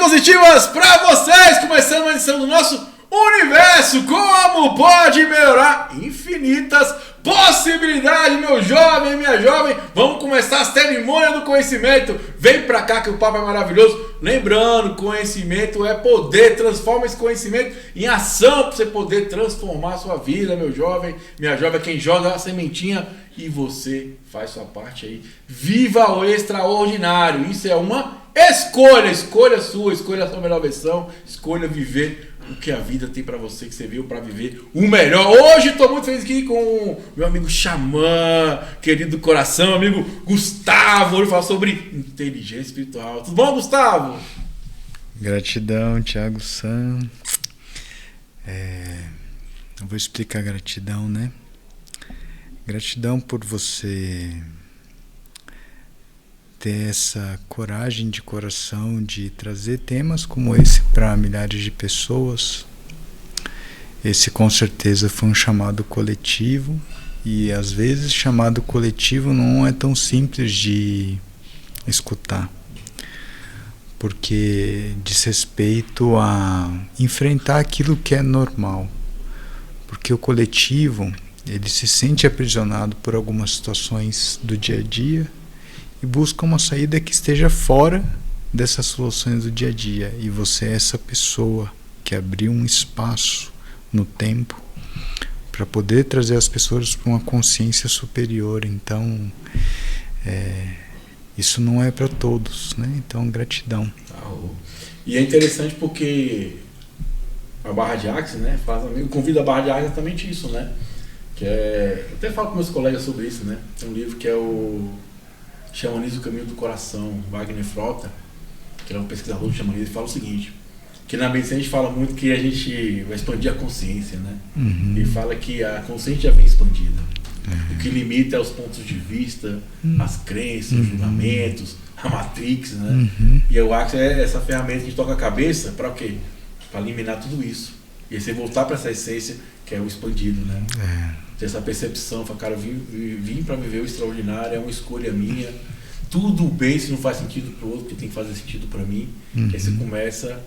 positivas para vocês, começando uma edição do nosso Universo, como pode melhorar? Infinitas possibilidades, meu jovem, minha jovem. Vamos começar a cerimônia do conhecimento. Vem pra cá que o papo é maravilhoso. Lembrando, conhecimento é poder. Transforma esse conhecimento em ação para você poder transformar a sua vida, meu jovem, minha jovem. Quem joga a sementinha e você faz sua parte aí. Viva o extraordinário. Isso é uma escolha. Escolha sua, escolha a sua melhor versão. Escolha viver o que a vida tem pra você, que você veio pra viver o melhor. Hoje tô muito feliz aqui com o meu amigo Xamã, querido do coração, amigo Gustavo. Ele fala sobre inteligência espiritual. Tudo bom, Gustavo? Gratidão, Thiago San. Eu vou explicar gratidão, né? Gratidão por você ter essa coragem de coração de trazer temas como esse para milhares de pessoas. Esse com certeza foi um chamado coletivo, e às vezes chamado coletivo não é tão simples de escutar, porque diz respeito a enfrentar aquilo que é normal, porque o coletivo ele se sente aprisionado por algumas situações do dia a dia e busca uma saída que esteja fora dessas soluções do dia a dia. E você é essa pessoa que abriu um espaço no tempo para poder trazer as pessoas para uma consciência superior. Então, isso não é para todos, né? Então, gratidão. E é interessante porque a Barra de Axis, né? Eu convido a Barra de Axis exatamente isso, né? Eu até falo com meus colegas sobre isso, né? Tem um livro que é o Xamanismo, o Caminho do Coração, Wagner Frota, que é um pesquisador do xamanismo, ele fala o seguinte, que na medicina a gente fala muito que a gente vai expandir a consciência, né? Uhum. Ele fala que a consciência já vem expandida. O que limita é os pontos de vista, as crenças, os julgamentos, a Matrix, né? E o Axis é essa ferramenta que a gente toca a cabeça para o quê? Para eliminar tudo isso. E aí você voltar para essa essência que é o expandido, né? Ter essa percepção, falar, cara, eu vim para viver o extraordinário, é uma escolha minha. Tudo bem se não faz sentido para o outro, porque tem que fazer sentido para mim. Aí você começa,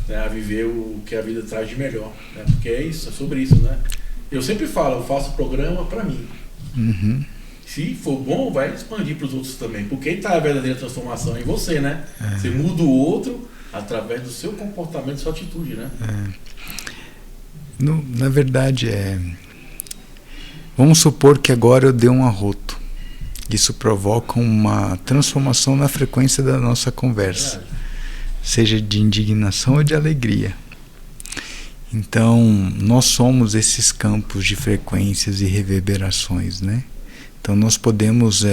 né, a viver o que a vida traz de melhor, né? Porque é isso, é sobre isso, né? Eu sempre falo, eu faço o programa para mim. Se for bom, vai expandir para os outros também, porque está a verdadeira transformação em você, né? Você muda o outro através do seu comportamento, sua atitude, né? Na verdade, vamos supor que agora eu dei um arroto. Isso provoca uma transformação na frequência da nossa conversa, seja de indignação ou de alegria. Então, nós somos esses campos de frequências e reverberações, né? Então, nós podemos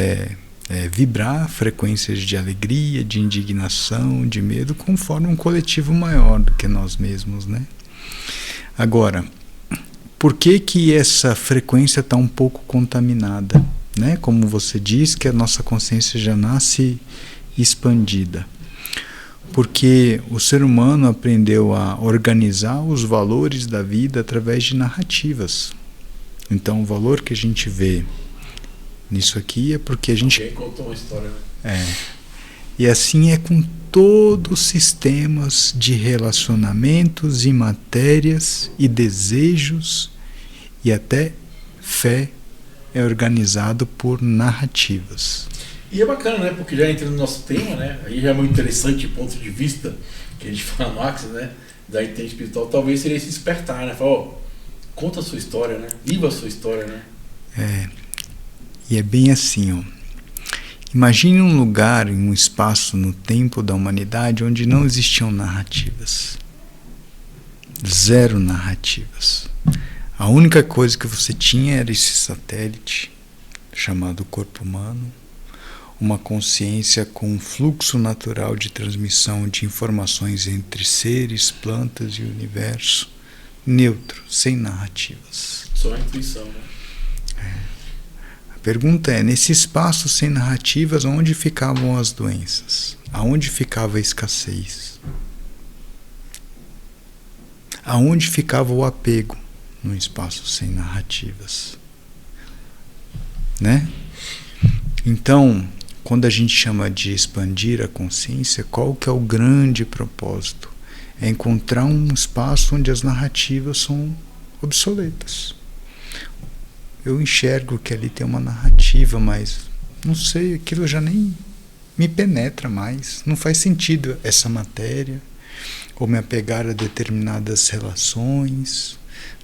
vibrar frequências de alegria, de indignação, de medo, conforme um coletivo maior do que nós mesmos, né? Agora, por que essa frequência está um pouco contaminada, né? Como você diz, que a nossa consciência já nasce expandida. Porque o ser humano aprendeu a organizar os valores da vida através de narrativas. Então, o valor que a gente vê nisso aqui é porque a gente... Alguém contou uma história, né? E assim é com todos os sistemas de relacionamentos e matérias e desejos e até fé é organizado por narrativas. E é bacana, né? Porque já entra no nosso tema, né? Aí já é muito interessante o ponto de vista que a gente fala no Axis, né? Da inteligência espiritual, talvez seria esse despertar, né? Falar, conta a sua história, né? Viva a sua história, né? E é bem assim, ó. Imagine um lugar, um espaço no tempo da humanidade onde não existiam narrativas. Zero narrativas. A única coisa que você tinha era esse satélite, chamado corpo humano, uma consciência com um fluxo natural de transmissão de informações entre seres, plantas e universo, neutro, sem narrativas. Só a intuição, né? A pergunta é, nesse espaço sem narrativas, onde ficavam as doenças? Aonde ficava a escassez? Aonde ficava o apego num espaço sem narrativas? Né? Então, quando a gente chama de expandir a consciência, qual que é o grande propósito? É encontrar um espaço onde as narrativas são obsoletas. Eu enxergo que ali tem uma narrativa, mas não sei, aquilo já nem me penetra mais. Não faz sentido essa matéria, ou me apegar a determinadas relações,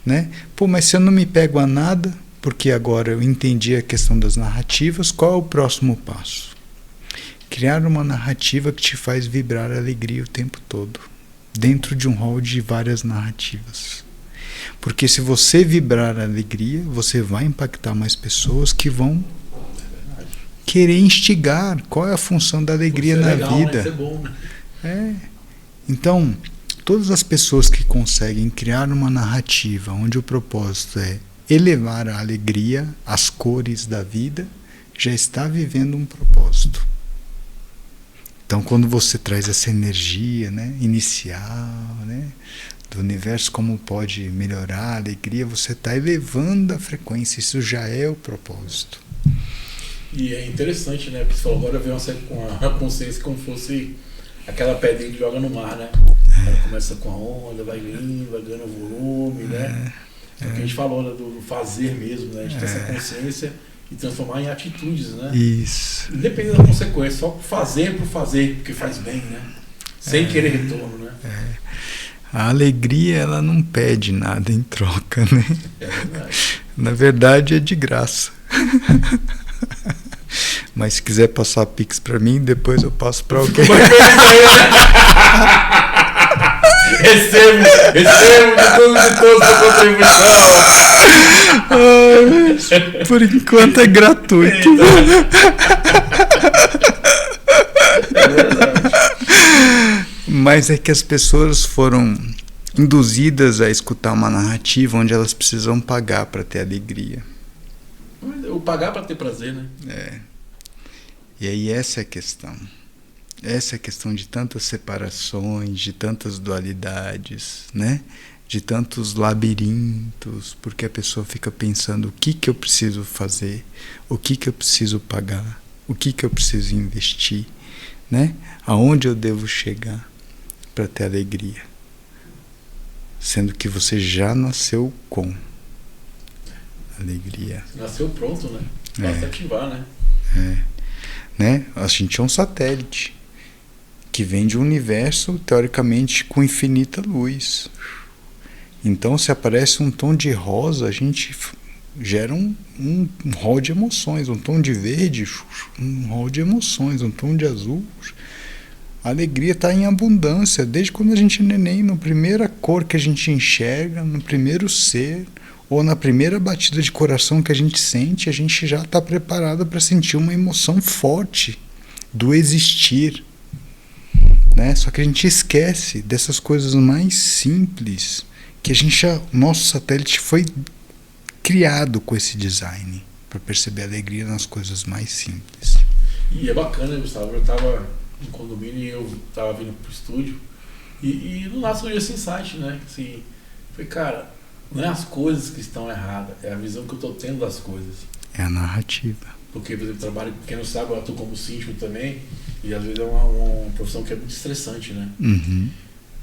né? Pô, mas se eu não me pego a nada, porque agora eu entendi a questão das narrativas, qual é o próximo passo? Criar uma narrativa que te faz vibrar a alegria o tempo todo, dentro de um rol de várias narrativas. Porque se você vibrar a alegria, você vai impactar mais pessoas que vão querer instigar. Qual é a função da alegria na vida? Isso é bom, né? Então, todas as pessoas que conseguem criar uma narrativa onde o propósito é elevar a alegria, as cores da vida, já está vivendo um propósito. Então, quando você traz essa energia, né, inicial, né, do universo, como pode melhorar a alegria, você está elevando a frequência, isso já é o propósito. E é interessante, né, porque você falou, agora vem uma consciência como fosse aquela pedrinha que joga no mar, né? Ela começa com a onda, vai vindo, vai ganhando volume, né? É o que a gente falou, né, do fazer mesmo, né? A gente ter essa consciência e transformar em atitudes, né? Isso. Independente da consequência, só fazer por fazer, porque faz bem, né? Sem querer retorno, né? A alegria, ela não pede nada em troca, né? É verdade. Na verdade, é de graça. Mas se quiser passar Pix para mim, depois eu passo para alguém. Recebo de todos a contribuição. Por enquanto é gratuito. É verdade. Mas é que as pessoas foram induzidas a escutar uma narrativa onde elas precisam pagar para ter alegria. O pagar para ter prazer, né? E aí essa é a questão. Essa é a questão de tantas separações, de tantas dualidades, né? De tantos labirintos, porque a pessoa fica pensando o que eu preciso fazer, o que eu preciso pagar, o que eu preciso investir, né? Aonde eu devo chegar para ter alegria. Sendo que você já nasceu com alegria. Nasceu pronto, né? Basta ativar, né? Né? A gente é um satélite que vem de um universo, teoricamente, com infinita luz. Então, se aparece um tom de rosa, a gente gera um rol de emoções. Um tom de verde, um rol de emoções. Um tom de azul, a alegria está em abundância. Desde quando a gente é neném, na primeira cor que a gente enxerga, no primeiro ser, ou na primeira batida de coração que a gente sente, a gente já está preparado para sentir uma emoção forte do existir. Né? Só que a gente esquece dessas coisas mais simples, que o nosso satélite foi criado com esse design, para perceber a alegria nas coisas mais simples. E é bacana, Gustavo, eu estava no condomínio e eu estava vindo pro estúdio, e no nosso dia esse insight, né? Assim, foi, cara, não é as coisas que estão erradas, é a visão que eu estou tendo das coisas. É a narrativa. Porque, por exemplo, trabalho, quem não sabe, eu atuo como síndico também, e às vezes é uma profissão que é muito estressante, né? Uhum.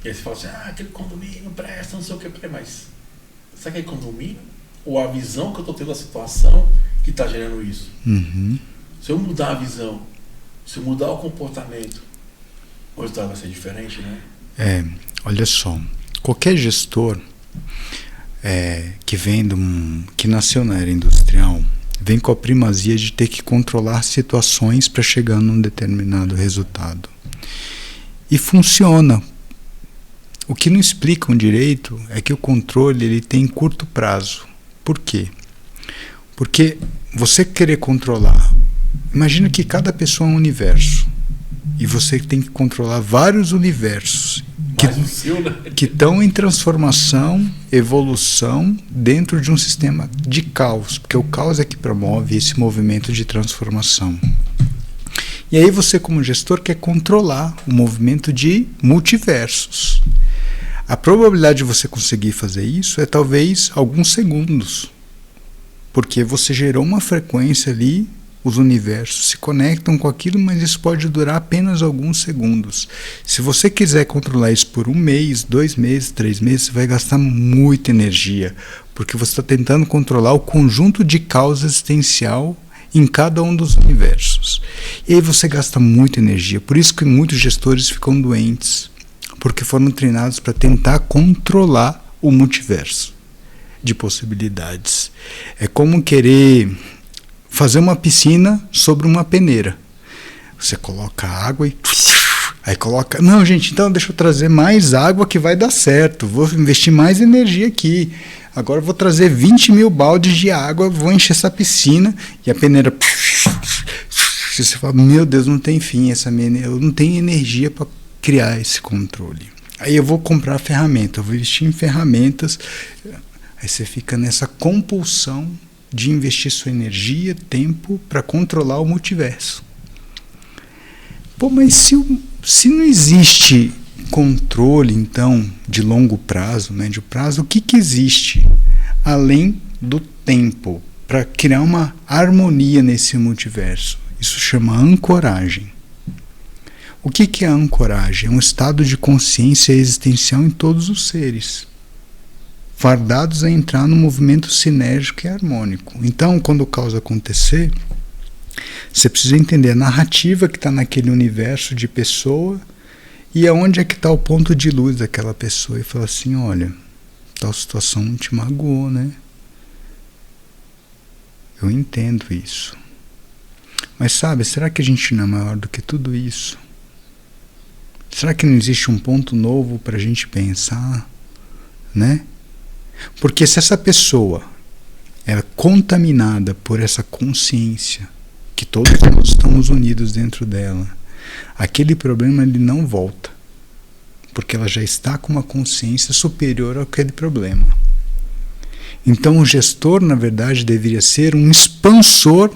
E aí você fala assim, aquele condomínio não presta, não sei o que, mas será que é condomínio? Ou a visão que eu estou tendo da situação que está gerando isso? Uhum. Se eu mudar a visão, se eu mudar o comportamento, o resultado vai ser diferente, né? Olha só, qualquer gestor que nasceu na era industrial vem com a primazia de ter que controlar situações para chegar num determinado resultado. E funciona. O que não explicam direito é que o controle ele tem curto prazo. Por quê? Porque você querer controlar, imagina que cada pessoa é um universo e você tem que controlar vários universos que estão em transformação, evolução dentro de um sistema de caos, porque o caos é que promove esse movimento de transformação. E aí você, como gestor, quer controlar o movimento de multiversos. A probabilidade de você conseguir fazer isso é talvez alguns segundos, porque você gerou uma frequência ali os universos se conectam com aquilo, mas isso pode durar apenas alguns segundos. Se você quiser controlar isso por 1 mês, 2 meses, 3 meses, você vai gastar muita energia, porque você está tentando controlar o conjunto de causa existencial em cada um dos universos. E aí você gasta muita energia. Por isso que muitos gestores ficam doentes, porque foram treinados para tentar controlar o multiverso de possibilidades. É como querer fazer uma piscina sobre uma peneira. Você coloca água e aí coloca, não, gente, então deixa eu trazer mais água que vai dar certo, vou investir mais energia aqui, agora eu vou trazer 20 mil baldes de água, vou encher essa piscina, e a peneira, você fala, meu Deus, não tem fim, eu não tenho energia para criar esse controle. Aí eu vou comprar ferramenta, eu vou investir em ferramentas, aí você fica nessa compulsão de investir sua energia, tempo para controlar o multiverso. Pô, mas se não existe controle, então, de longo prazo, médio prazo, o que existe além do tempo para criar uma harmonia nesse multiverso? Isso chama ancoragem. O que é a ancoragem? É um estado de consciência existencial em todos os seres, fardados a entrar no movimento sinérgico e harmônico. Então, quando o caos acontecer, você precisa entender a narrativa que está naquele universo de pessoa e aonde é que está o ponto de luz daquela pessoa. E falar assim, olha, tal situação te magoou, né? Eu entendo isso. Mas sabe, será que a gente não é maior do que tudo isso? Será que não existe um ponto novo para a gente pensar, né? Porque se essa pessoa é contaminada por essa consciência, que todos nós estamos unidos dentro dela, aquele problema ele não volta, porque ela já está com uma consciência superior àquele problema. Então o gestor, na verdade, deveria ser um expansor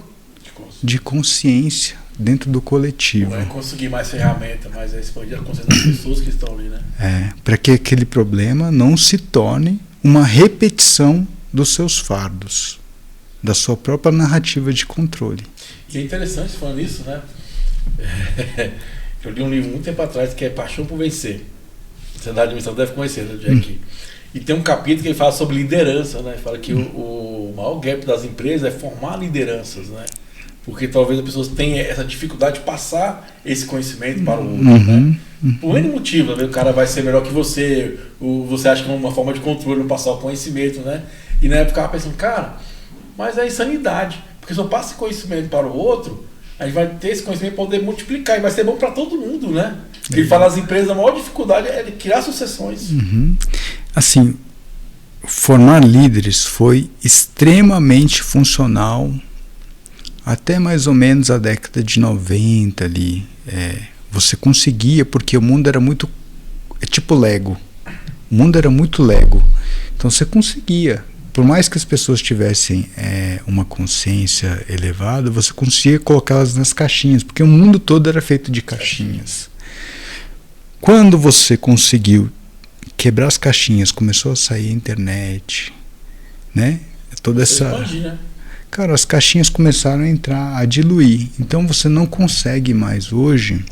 de consciência dentro do coletivo. Não é conseguir mais ferramenta, mas é expandir a consciência das pessoas que estão ali, né? Para que aquele problema não se torne uma repetição dos seus fardos, da sua própria narrativa de controle. E é interessante falando isso, né? Eu li um livro muito tempo atrás que é Paixão por Vencer. Você da administração deve conhecer, né, Jack? E tem um capítulo que ele fala sobre liderança, né? Ele fala que o maior gap das empresas é formar lideranças, né? Porque talvez as pessoas tenham essa dificuldade de passar esse conhecimento para o outro, né? Por N motivo, né? O cara vai ser melhor que você, você acha que é uma forma de controle não passar o conhecimento, né? E na época eu ficava pensando, cara, mas é insanidade, porque se eu passo esse conhecimento para o outro, a gente vai ter esse conhecimento para poder multiplicar, e vai ser bom para todo mundo, né? Ele fala, as empresas, a maior dificuldade é de criar sucessões. Assim, formar líderes foi extremamente funcional até mais ou menos a década de 90 ali. Você conseguia, porque o mundo era muito... É tipo Lego. O mundo era muito Lego. Então você conseguia. Por mais que as pessoas tivessem uma consciência elevada, você conseguia colocá-las nas caixinhas, porque o mundo todo era feito de caixinhas. Quando você conseguiu quebrar as caixinhas, começou a sair a internet, né? Toda essa... Imagina. Cara, as caixinhas começaram a entrar, a diluir. Então você não consegue mais hoje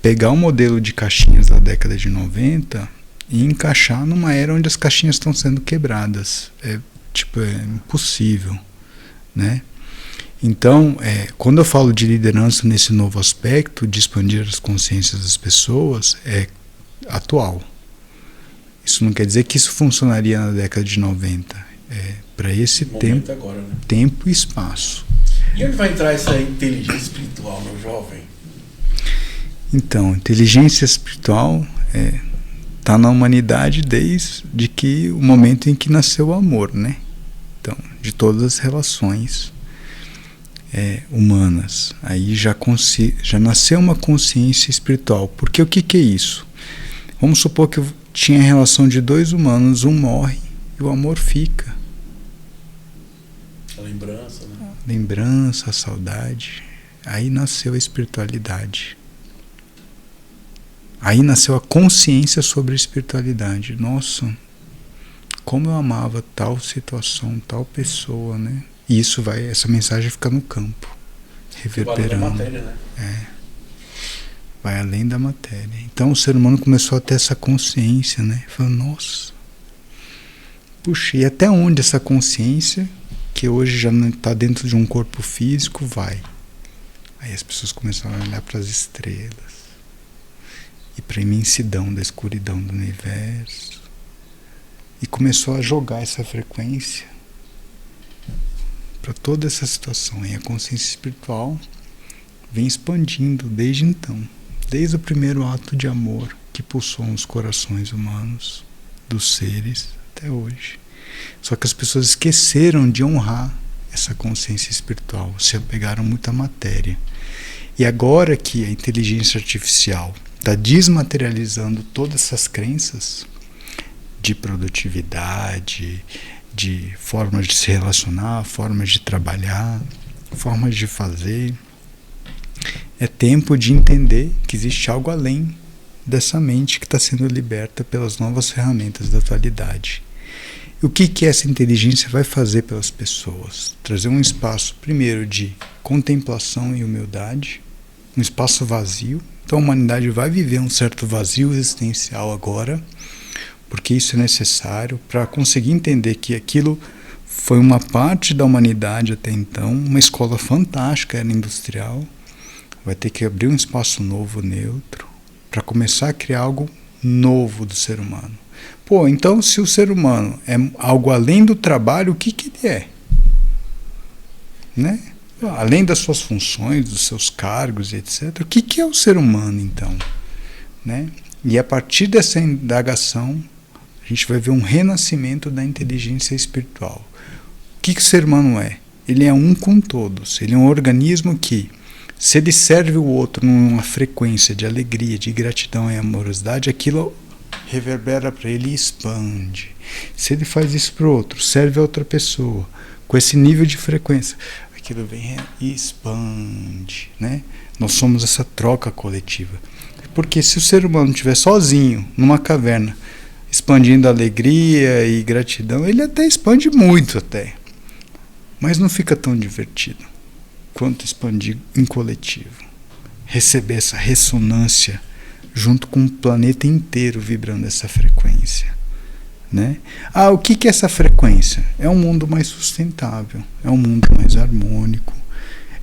pegar o modelo de caixinhas da década de 90 e encaixar numa era onde as caixinhas estão sendo quebradas. É impossível, né? Então, quando eu falo de liderança nesse novo aspecto, de expandir as consciências das pessoas, é atual. Isso não quer dizer que isso funcionaria na década de 90. Para esse tempo, agora, né? Tempo e espaço. E onde vai entrar essa inteligência espiritual, meu jovem? Então, inteligência espiritual está na humanidade desde que o momento em que nasceu o amor, né? Então, de todas as relações humanas. Aí já nasceu uma consciência espiritual. Porque o que é isso? Vamos supor que tinha a relação de dois humanos, um morre e o amor fica. A lembrança, né? Lembrança, a saudade. Aí nasceu a espiritualidade. Aí nasceu a consciência sobre a espiritualidade. Nossa, como eu amava tal situação, tal pessoa, né? E essa mensagem fica no campo. reverberando. Da matéria, né? Vai além da matéria. Então o ser humano começou a ter essa consciência, né? Falou, nossa, puxa, e até onde essa consciência, que hoje já não está dentro de um corpo físico, vai? Aí as pessoas começaram a olhar para as estrelas e para a imensidão da escuridão do universo e começou a jogar essa frequência para toda essa situação. E a consciência espiritual vem expandindo desde então, desde o primeiro ato de amor que pulsou nos corações humanos, dos seres, até hoje. Só que as pessoas esqueceram de honrar essa consciência espiritual, se apegaram muito à matéria. E agora que a inteligência artificial está desmaterializando todas essas crenças de produtividade, de formas de se relacionar, formas de trabalhar, formas de fazer, é tempo de entender que existe algo além dessa mente que está sendo liberta pelas novas ferramentas da atualidade. E o que essa inteligência vai fazer pelas pessoas? Trazer um espaço, primeiro, de contemplação e humildade, um espaço vazio. Então a humanidade vai viver um certo vazio existencial agora, porque isso é necessário para conseguir entender que aquilo foi uma parte da humanidade até então, uma escola fantástica, era industrial, vai ter que abrir um espaço novo, neutro, para começar a criar algo novo do ser humano. Pô, então se o ser humano é algo além do trabalho, o que ele é? Né? Além das suas funções, dos seus cargos, etc. O que é o ser humano, então? Né? E a partir dessa indagação, a gente vai ver um renascimento da inteligência espiritual. O que o ser humano é? Ele é um com todos. Ele é um organismo que, se ele serve o outro numa frequência de alegria, de gratidão e amorosidade, aquilo reverbera para ele e expande. Se ele faz isso para o outro, serve a outra pessoa, com esse nível de frequência, aquilo vem e expande. Né? Nós somos essa troca coletiva. Porque se o ser humano estiver sozinho, numa caverna, expandindo alegria e gratidão, ele até expande muito até. Mas não fica tão divertido quanto expandir em coletivo. Receber essa ressonância junto com o planeta inteiro vibrando essa frequência. Né? O que é essa frequência? É um mundo mais sustentável, é um mundo mais harmônico,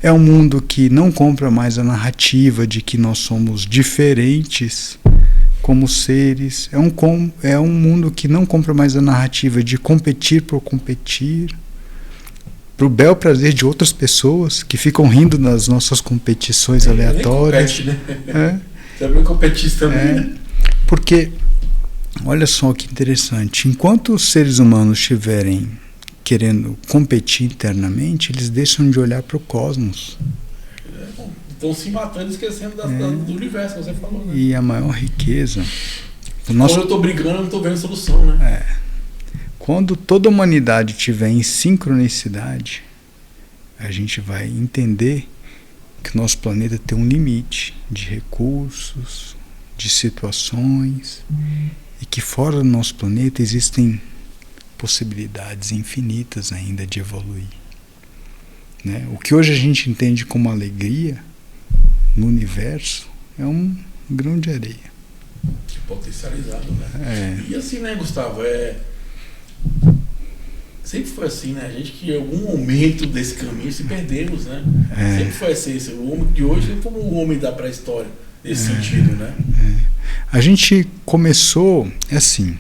é um mundo que não compra mais a narrativa de que nós somos diferentes como seres, é um mundo que não compra mais a narrativa de competir por competir, para o bel prazer de outras pessoas que ficam rindo nas nossas competições aleatórias. Nem compete, né? Também competisse também. Porque, olha só que interessante, enquanto os seres humanos estiverem querendo competir internamente, eles deixam de olhar para o cosmos. Estão se matando, esquecendo do universo que você falou. Né? E a maior riqueza... Quando eu estou brigando, eu não estou vendo solução. Né? Quando toda a humanidade estiver em sincronicidade, a gente vai entender que o nosso planeta tem um limite de recursos, de situações, e que fora do nosso planeta existem possibilidades infinitas ainda de evoluir. Né? O que hoje a gente entende como alegria no universo é um grão de areia. Potencializado, né? E assim, né, Gustavo? Sempre foi assim, né? A gente que em algum momento desse caminho se perdemos, né? Sempre foi assim. O homem de hoje é como o homem da pré-história, nesse sentido, né? A gente começou assim.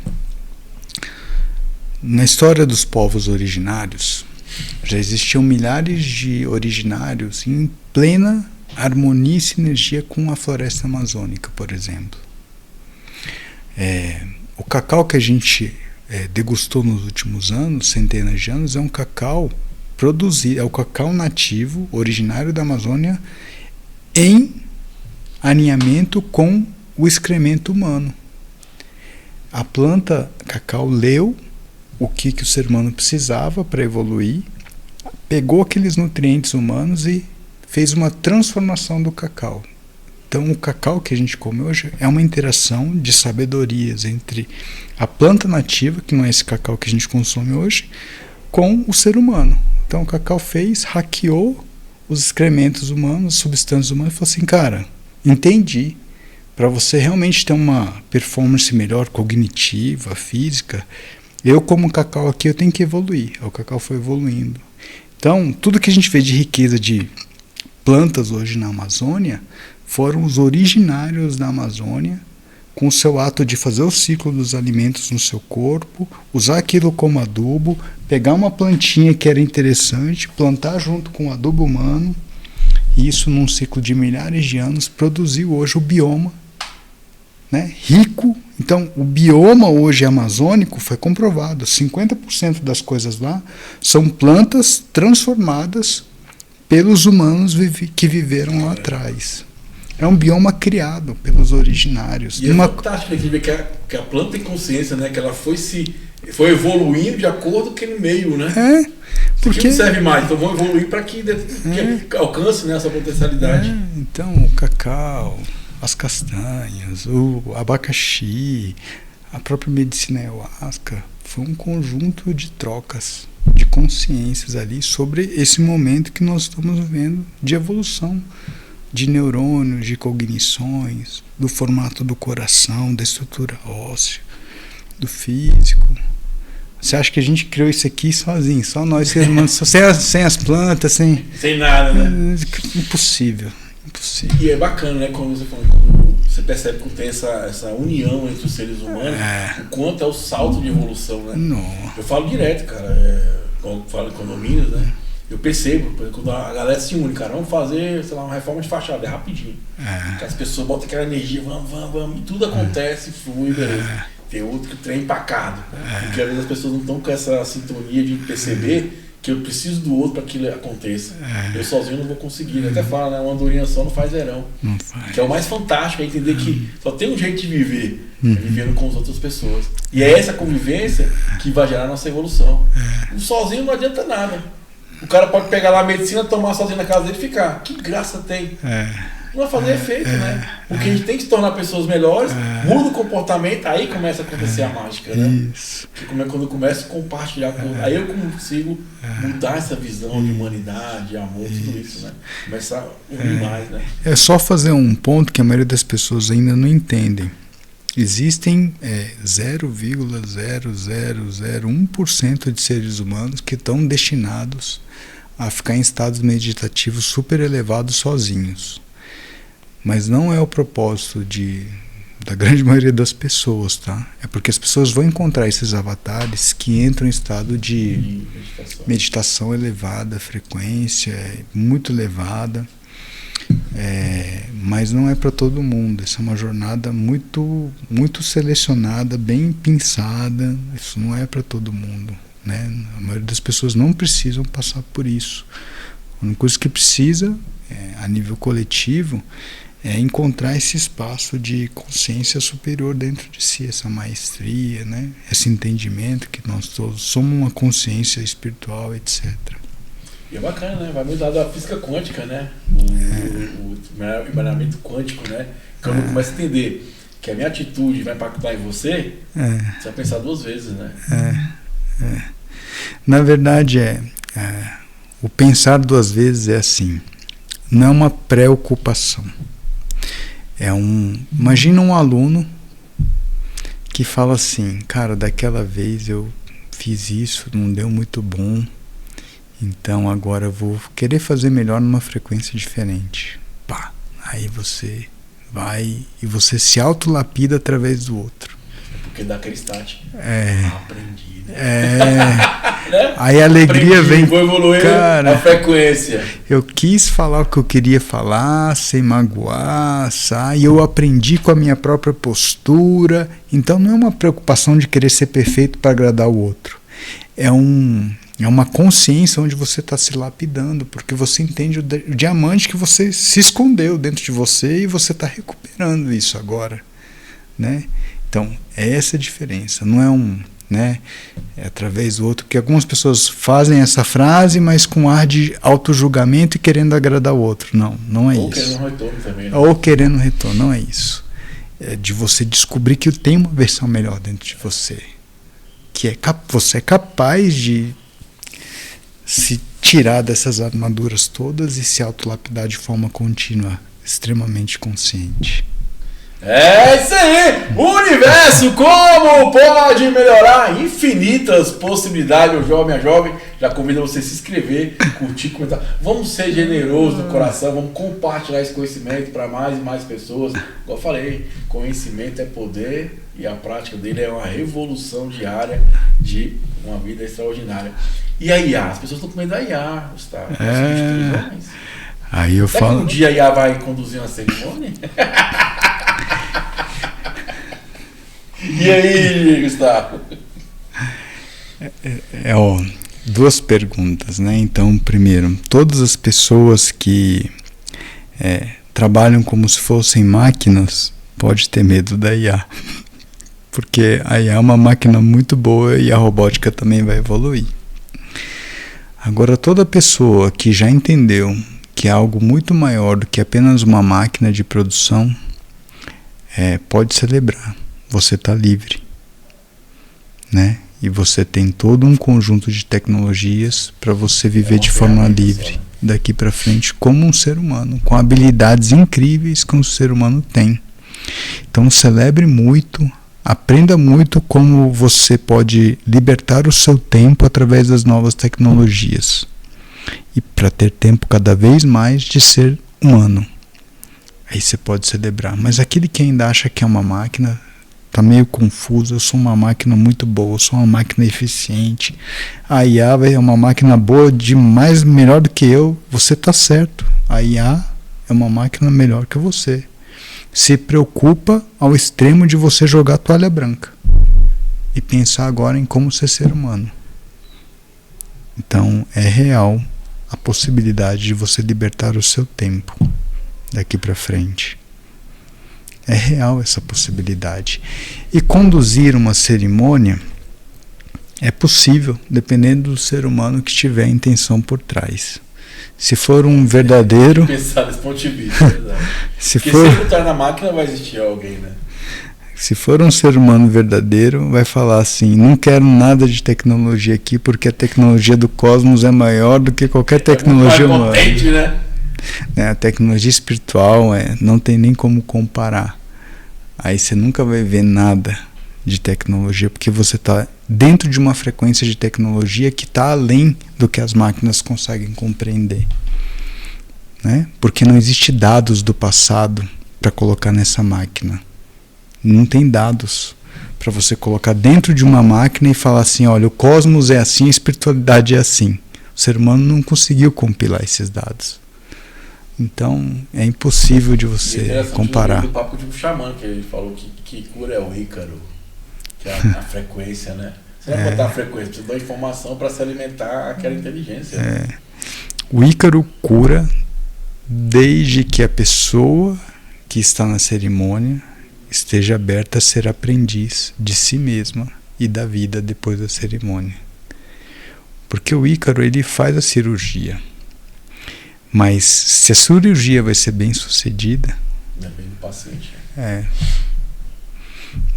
Na história dos povos originários, já existiam milhares de originários em plena harmonia e sinergia com a floresta amazônica, por exemplo. O cacau que a gente degustou nos últimos anos, centenas de anos, é um cacau produzido, é o cacau nativo, originário da Amazônia, em alinhamento com o excremento humano. A planta cacau leu o que o ser humano precisava para evoluir, pegou aqueles nutrientes humanos e fez uma transformação do cacau. Então o cacau que a gente come hoje é uma interação de sabedorias entre a planta nativa, que não é esse cacau que a gente consome hoje, com o ser humano. Então o cacau hackeou os excrementos humanos, substâncias humanas, e falou assim, cara, entendi. Para você realmente ter uma performance melhor, cognitiva, física, eu como cacau aqui, eu tenho que evoluir. O cacau foi evoluindo. Então, tudo que a gente vê de riqueza de plantas hoje na Amazônia, foram os originários da Amazônia, com o seu ato de fazer o ciclo dos alimentos no seu corpo, usar aquilo como adubo, pegar uma plantinha que era interessante, plantar junto com o adubo humano, e isso num ciclo de milhares de anos produziu hoje o bioma, né, rico. Então o bioma hoje amazônico foi comprovado, 50% das coisas lá são plantas transformadas pelos humanos que viveram lá atrás. É um bioma criado pelos originários. E é fantástico ver que a planta tem consciência, né? Que ela foi evoluindo de acordo com aquele meio, né? Porque não serve mais, então vamos evoluir para que alcance, né, essa potencialidade. Então o cacau, as castanhas, o abacaxi, a própria medicina ayahuasca, foi um conjunto de trocas de consciências ali sobre esse momento que nós estamos vivendo de evolução, de neurônios, de cognições, do formato do coração, da estrutura óssea, do físico. Você acha que a gente criou isso aqui sozinho, só nós seres humanos, sem as plantas, sem nada, né? Impossível. E é bacana, né, quando você percebe que tem essa união entre os seres humanos, o quanto é o salto de evolução, né? Não. Eu falo direto, cara, quando falo em condomínios, né? Eu percebo, por exemplo, quando a galera se une, cara, vamos fazer, sei lá, uma reforma de fachada, é rapidinho. Que as pessoas botam aquela energia, vamos, e tudo acontece, flui, beleza. Tem outro que o trem empacado, porque às vezes as pessoas não estão com essa sintonia de perceber que eu preciso do outro para que aquilo aconteça. Eu sozinho não vou conseguir. Até fala, né? Uma andorinha só não faz verão. Não faz. Que é o mais fantástico, é entender que só tem um jeito de viver, vivendo com as outras pessoas. E é essa convivência que vai gerar a nossa evolução. O sozinho não adianta nada. O cara pode pegar lá a medicina, tomar sozinho na casa dele e ficar. Que graça tem? Não vai fazer efeito, né? Porque a gente tem que se tornar pessoas melhores, muda o comportamento, aí começa a acontecer a mágica, né? Isso. Quando eu começo a compartilhar com outro, aí eu consigo mudar essa visão de humanidade, amor, tudo isso, né? Começar a unir mais, né? É só fazer um ponto que a maioria das pessoas ainda não entendem. Existem 0,0001% de seres humanos que estão destinados a ficar em estados meditativos super elevados sozinhos. Mas não é o propósito da grande maioria das pessoas, tá? É porque as pessoas vão encontrar esses avatares que entram em estado de meditação elevada, frequência muito elevada, mas não é para todo mundo. Essa é uma jornada muito, muito selecionada, bem pensada. Isso não é para todo mundo, né? A maioria das pessoas não precisam passar por isso. A única coisa que precisa, a nível coletivo, é encontrar esse espaço de consciência superior dentro de si, essa maestria, né? Esse entendimento que nós todos somos uma consciência espiritual, etc. E é bacana, né? Vai mudar da física quântica, né? O embaralhamento quântico, né? Quando eu começo a entender que a minha atitude vai impactar em você, você vai pensar duas vezes, né? Na verdade, o pensar duas vezes é assim, não é uma preocupação. Imagina um aluno que fala assim, cara, daquela vez eu fiz isso, não deu muito bom, então agora eu vou querer fazer melhor numa frequência diferente. Pá, aí você vai e você se autolapida através do outro. Porque dá aquele start. Aprendi, né? Aí a alegria vem. Vou evoluir, cara, a frequência. Eu quis falar o que eu queria falar, sem magoar, e eu aprendi com a minha própria postura. Então não é uma preocupação de querer ser perfeito para agradar o outro. É uma consciência onde você está se lapidando, porque você entende o diamante que você se escondeu dentro de você e você está recuperando isso agora, né? Então, é essa a diferença, não é é através do outro, porque algumas pessoas fazem essa frase, mas com ar de auto-julgamento e querendo agradar o outro. Não é isso. Ou querendo retorno também. Né? Ou querendo retorno, não é isso. É de você descobrir que tem uma versão melhor dentro de você, que você é capaz de se tirar dessas armaduras todas e se autolapidar de forma contínua, extremamente consciente. É isso aí! O universo, como pode melhorar? Infinitas possibilidades, meu jovem, minha jovem. Já convido você a se inscrever, curtir, comentar. Vamos ser generosos no coração, vamos compartilhar esse conhecimento para mais e mais pessoas. Como eu falei, conhecimento é poder e a prática dele é uma revolução diária de uma vida extraordinária. E a IA? As pessoas estão com medo da IA, Gustavo. Aí eu Será falo. que um dia a IA vai conduzir uma cerimônia? E aí, Gustavo? Duas perguntas, né? Então, primeiro, todas as pessoas que trabalham como se fossem máquinas, pode ter medo da IA. Porque a IA é uma máquina muito boa e a robótica também vai evoluir. Agora, toda pessoa que já entendeu que é algo muito maior do que apenas uma máquina de produção, pode celebrar. Você está livre, né? E você tem todo um conjunto de tecnologias para você viver de forma livre daqui para frente como um ser humano, com habilidades incríveis que um ser humano tem. Então celebre muito, aprenda muito como você pode libertar o seu tempo através das novas tecnologias e para ter tempo cada vez mais de ser humano. Aí você pode celebrar. Mas aquele que ainda acha que é uma máquina está meio confuso. Eu sou uma máquina muito boa, eu sou uma máquina eficiente. A IA é uma máquina boa, demais, melhor do que eu. Você está certo. A IA é uma máquina melhor que você. Se preocupa ao extremo de você jogar a toalha branca e pensar agora em como ser humano. Então é real a possibilidade de você libertar o seu tempo daqui para frente. É real essa possibilidade. E conduzir uma cerimônia é possível, dependendo do ser humano que tiver a intenção por trás. Se for um verdadeiro... Pensar nesse ponto de vista, é verdade. Porque se entrar na máquina vai existir alguém, né? Se for um ser humano verdadeiro, vai falar assim, não quero nada de tecnologia aqui, porque a tecnologia do cosmos é maior do que qualquer tecnologia humana. Potente, né? A tecnologia espiritual não tem nem como comparar. Aí você nunca vai ver nada de tecnologia, porque você está dentro de uma frequência de tecnologia que está além do que as máquinas conseguem compreender, né? Porque não existe dados do passado para colocar nessa máquina. Não tem dados para você colocar dentro de uma máquina e falar assim, olha, o cosmos é assim, a espiritualidade é assim. O ser humano não conseguiu compilar esses dados. Então, é impossível de você comparar. O papo de um xamã, que ele falou que cura é o Ícaro, que é a frequência, né? Você vai botar a frequência, precisa dar informação para se alimentar aquela inteligência. O Ícaro cura desde que a pessoa que está na cerimônia esteja aberta a ser aprendiz de si mesma e da vida depois da cerimônia. Porque o Ícaro, ele faz a cirurgia. Mas se a cirurgia vai ser bem sucedida, depende do paciente.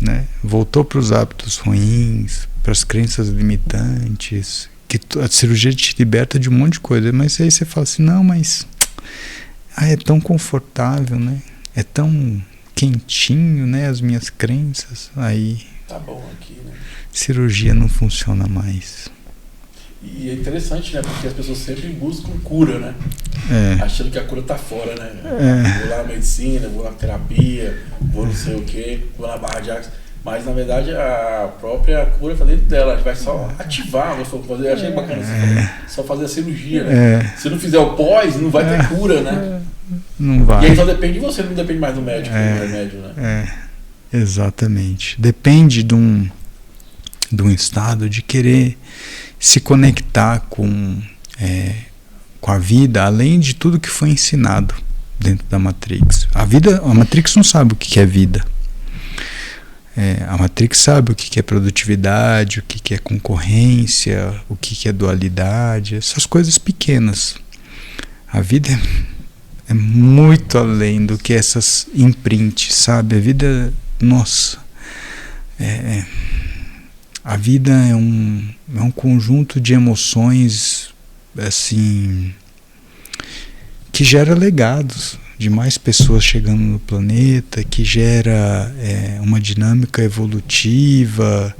Né? Voltou para os hábitos ruins, para as crenças limitantes, que a cirurgia te liberta de um monte de coisa, mas aí você fala assim, não, mas é tão confortável, né? É tão quentinho, né? As minhas crenças, aí tá bom aqui, né? Cirurgia não funciona mais. E é interessante, né? Porque as pessoas sempre buscam cura, né? Achando que a cura tá fora, né? Vou lá na medicina, vou na terapia, vou não sei o quê, vou na barra de axis. Mas, na verdade, a própria cura está dentro dela. A gente vai só ativar, fazer, eu achei bacana isso, só fazer a cirurgia, né? Se não fizer o pós, não vai ter cura, né? Não vai. E aí só depende de você, não depende mais do médico, do remédio, né? Exatamente. Depende de um estado de querer se conectar com a vida, além de tudo que foi ensinado dentro da Matrix. A Matrix não sabe o que é vida. A Matrix sabe o que é produtividade, o que é concorrência, o que é dualidade, essas coisas pequenas. A vida é muito além do que essas imprints, sabe? A vida, nossa, a vida é um conjunto de emoções assim, que gera legados de mais pessoas chegando no planeta, que gera uma dinâmica evolutiva,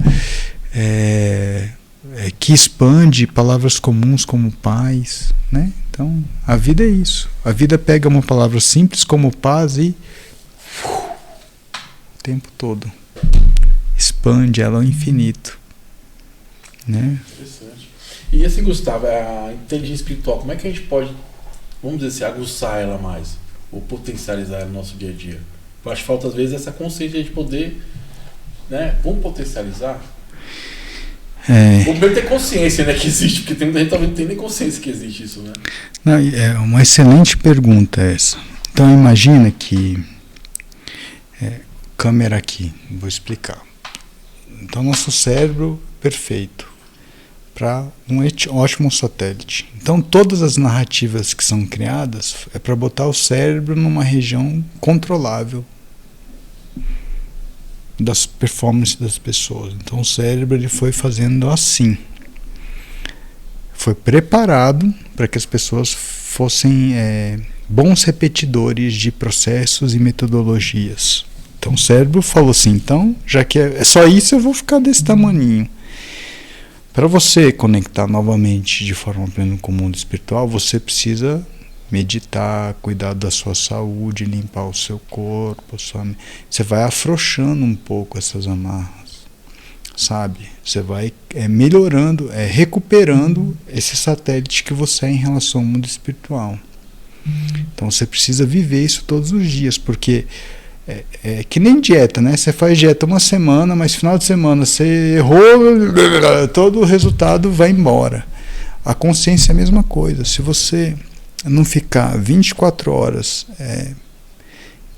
que expande palavras comuns como paz, né? Então, a vida é isso. A vida pega uma palavra simples como paz e o tempo todo expande ela ao infinito, né? Interessante. E assim, Gustavo, a inteligência espiritual, como é que a gente pode, vamos dizer assim, aguçar ela mais, ou potencializar ela no nosso dia a dia? Eu acho que falta às vezes essa consciência de poder, né? Vamos potencializar? O primeiro ter consciência, né, que existe, porque tem muita gente talvez não tem nem consciência que existe isso, né? Não, é uma excelente pergunta essa. Então imagina que câmera aqui, vou explicar. Então nosso cérebro perfeito para um ótimo satélite. Então todas as narrativas que são criadas é para botar o cérebro numa região controlável das performances das pessoas. Então o cérebro ele foi fazendo assim, foi preparado para que as pessoas fossem bons repetidores de processos e metodologias. Então o cérebro falou assim, então já que é só isso, eu vou ficar desse tamaninho. Para você conectar novamente de forma plena com o mundo espiritual, você precisa meditar, cuidar da sua saúde, limpar o seu corpo, você vai afrouxando um pouco essas amarras, sabe? Você vai melhorando, recuperando esse satélite que você é em relação ao mundo espiritual. Então você precisa viver isso todos os dias, porque é que nem dieta, né? Você faz dieta uma semana, mas final de semana você errou, todo o resultado vai embora. A consciência é a mesma coisa. Se você não ficar 24 horas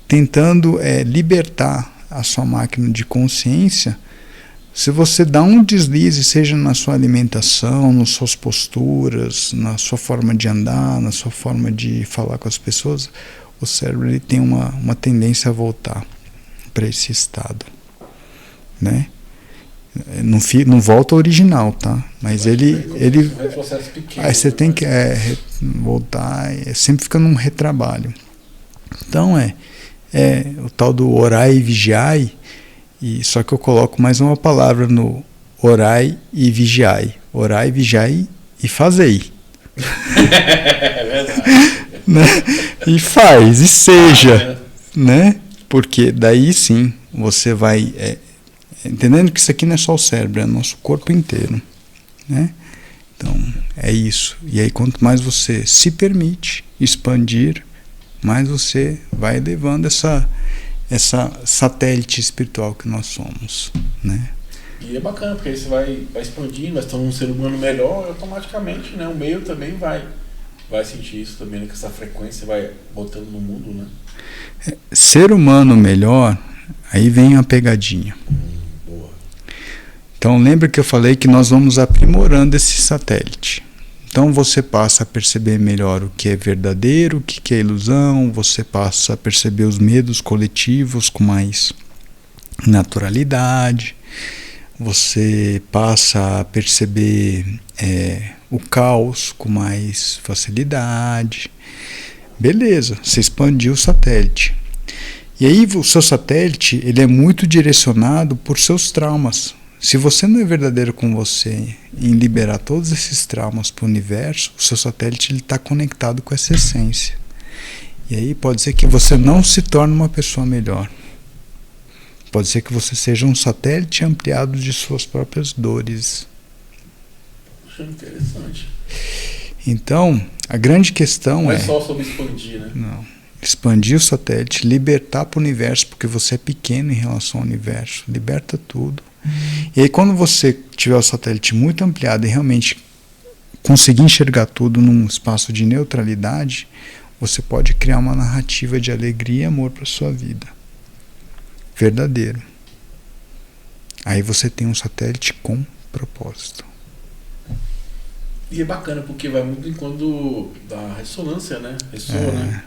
tentando libertar a sua máquina de consciência, se você dá um deslize, seja na sua alimentação, nas suas posturas, na sua forma de andar, na sua forma de falar com as pessoas, o cérebro ele tem uma tendência a voltar para esse estado, né? Não volta ao original, tá? Mas ele aí você tem que voltar, sempre fica num retrabalho. Então o tal do orai e vigiai, só que eu coloco mais uma palavra no orai e vigiai. Orai, vigiai e fazei. É verdade. Né? E faz, e seja, né? Porque daí sim você vai entendendo que isso aqui não é só o cérebro, é o nosso corpo inteiro, né? Então é isso. E aí quanto mais você se permite expandir, mais você vai elevando essa satélite espiritual que nós somos, né? E é bacana, porque aí você vai expandindo, vai se tornando um ser humano melhor, e automaticamente, né, o meio também vai sentir isso também, né, que essa frequência vai botando no mundo, né? Ser humano melhor, aí vem a pegadinha. Boa. Então lembra que eu falei que nós vamos aprimorando esse satélite. Então você passa a perceber melhor o que é verdadeiro, o que é ilusão, você passa a perceber os medos coletivos com mais naturalidade, você passa a perceber o caos com mais facilidade. Beleza, você expandiu o satélite. E aí o seu satélite ele é muito direcionado por seus traumas. Se você não é verdadeiro com você em liberar todos esses traumas para o universo, o seu satélite está conectado com essa essência. E aí pode ser que você não se torne uma pessoa melhor. Pode ser que você seja um satélite ampliado de suas próprias dores. Puxa, interessante. Então, a grande questão não é só sobre expandir, né? Não. Expandir o satélite, libertar para o universo, porque você é pequeno em relação ao universo. Liberta tudo. E aí quando você tiver o satélite muito ampliado e realmente conseguir enxergar tudo num espaço de neutralidade, você pode criar uma narrativa de alegria e amor para a sua vida. Verdadeiro. Aí você tem um satélite com propósito. E é bacana porque vai muito em encontro da ressonância, né? Ressoa, né?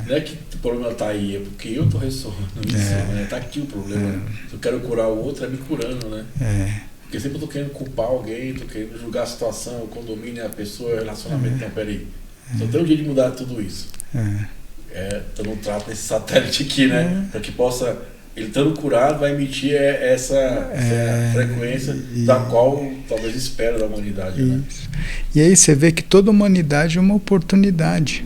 Não é que o problema está aí, é porque eu estou ressoando isso, né? Está aqui o problema. Se eu quero curar o outro, é me curando, né? Porque sempre eu tô querendo culpar alguém, tô querendo julgar a situação, o condomínio, a pessoa, o relacionamento. Não, peraí. Só tem um jeito de mudar tudo isso. Então não trata esse satélite aqui, né? Para que possa, ele estando curado, vai emitir essa frequência da qual talvez espera da humanidade. Né? E aí você vê que toda humanidade é uma oportunidade.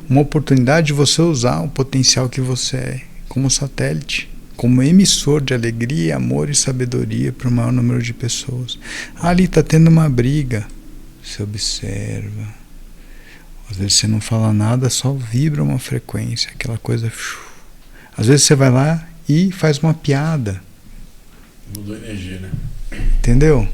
Uma oportunidade de você usar o potencial que você é como satélite, como emissor de alegria, amor e sabedoria para o maior número de pessoas. Ali está tendo uma briga. Você observa. Às vezes você não fala nada, só vibra uma frequência, aquela coisa. Às vezes você vai lá e faz uma piada. Mudou a energia, né? Entendeu?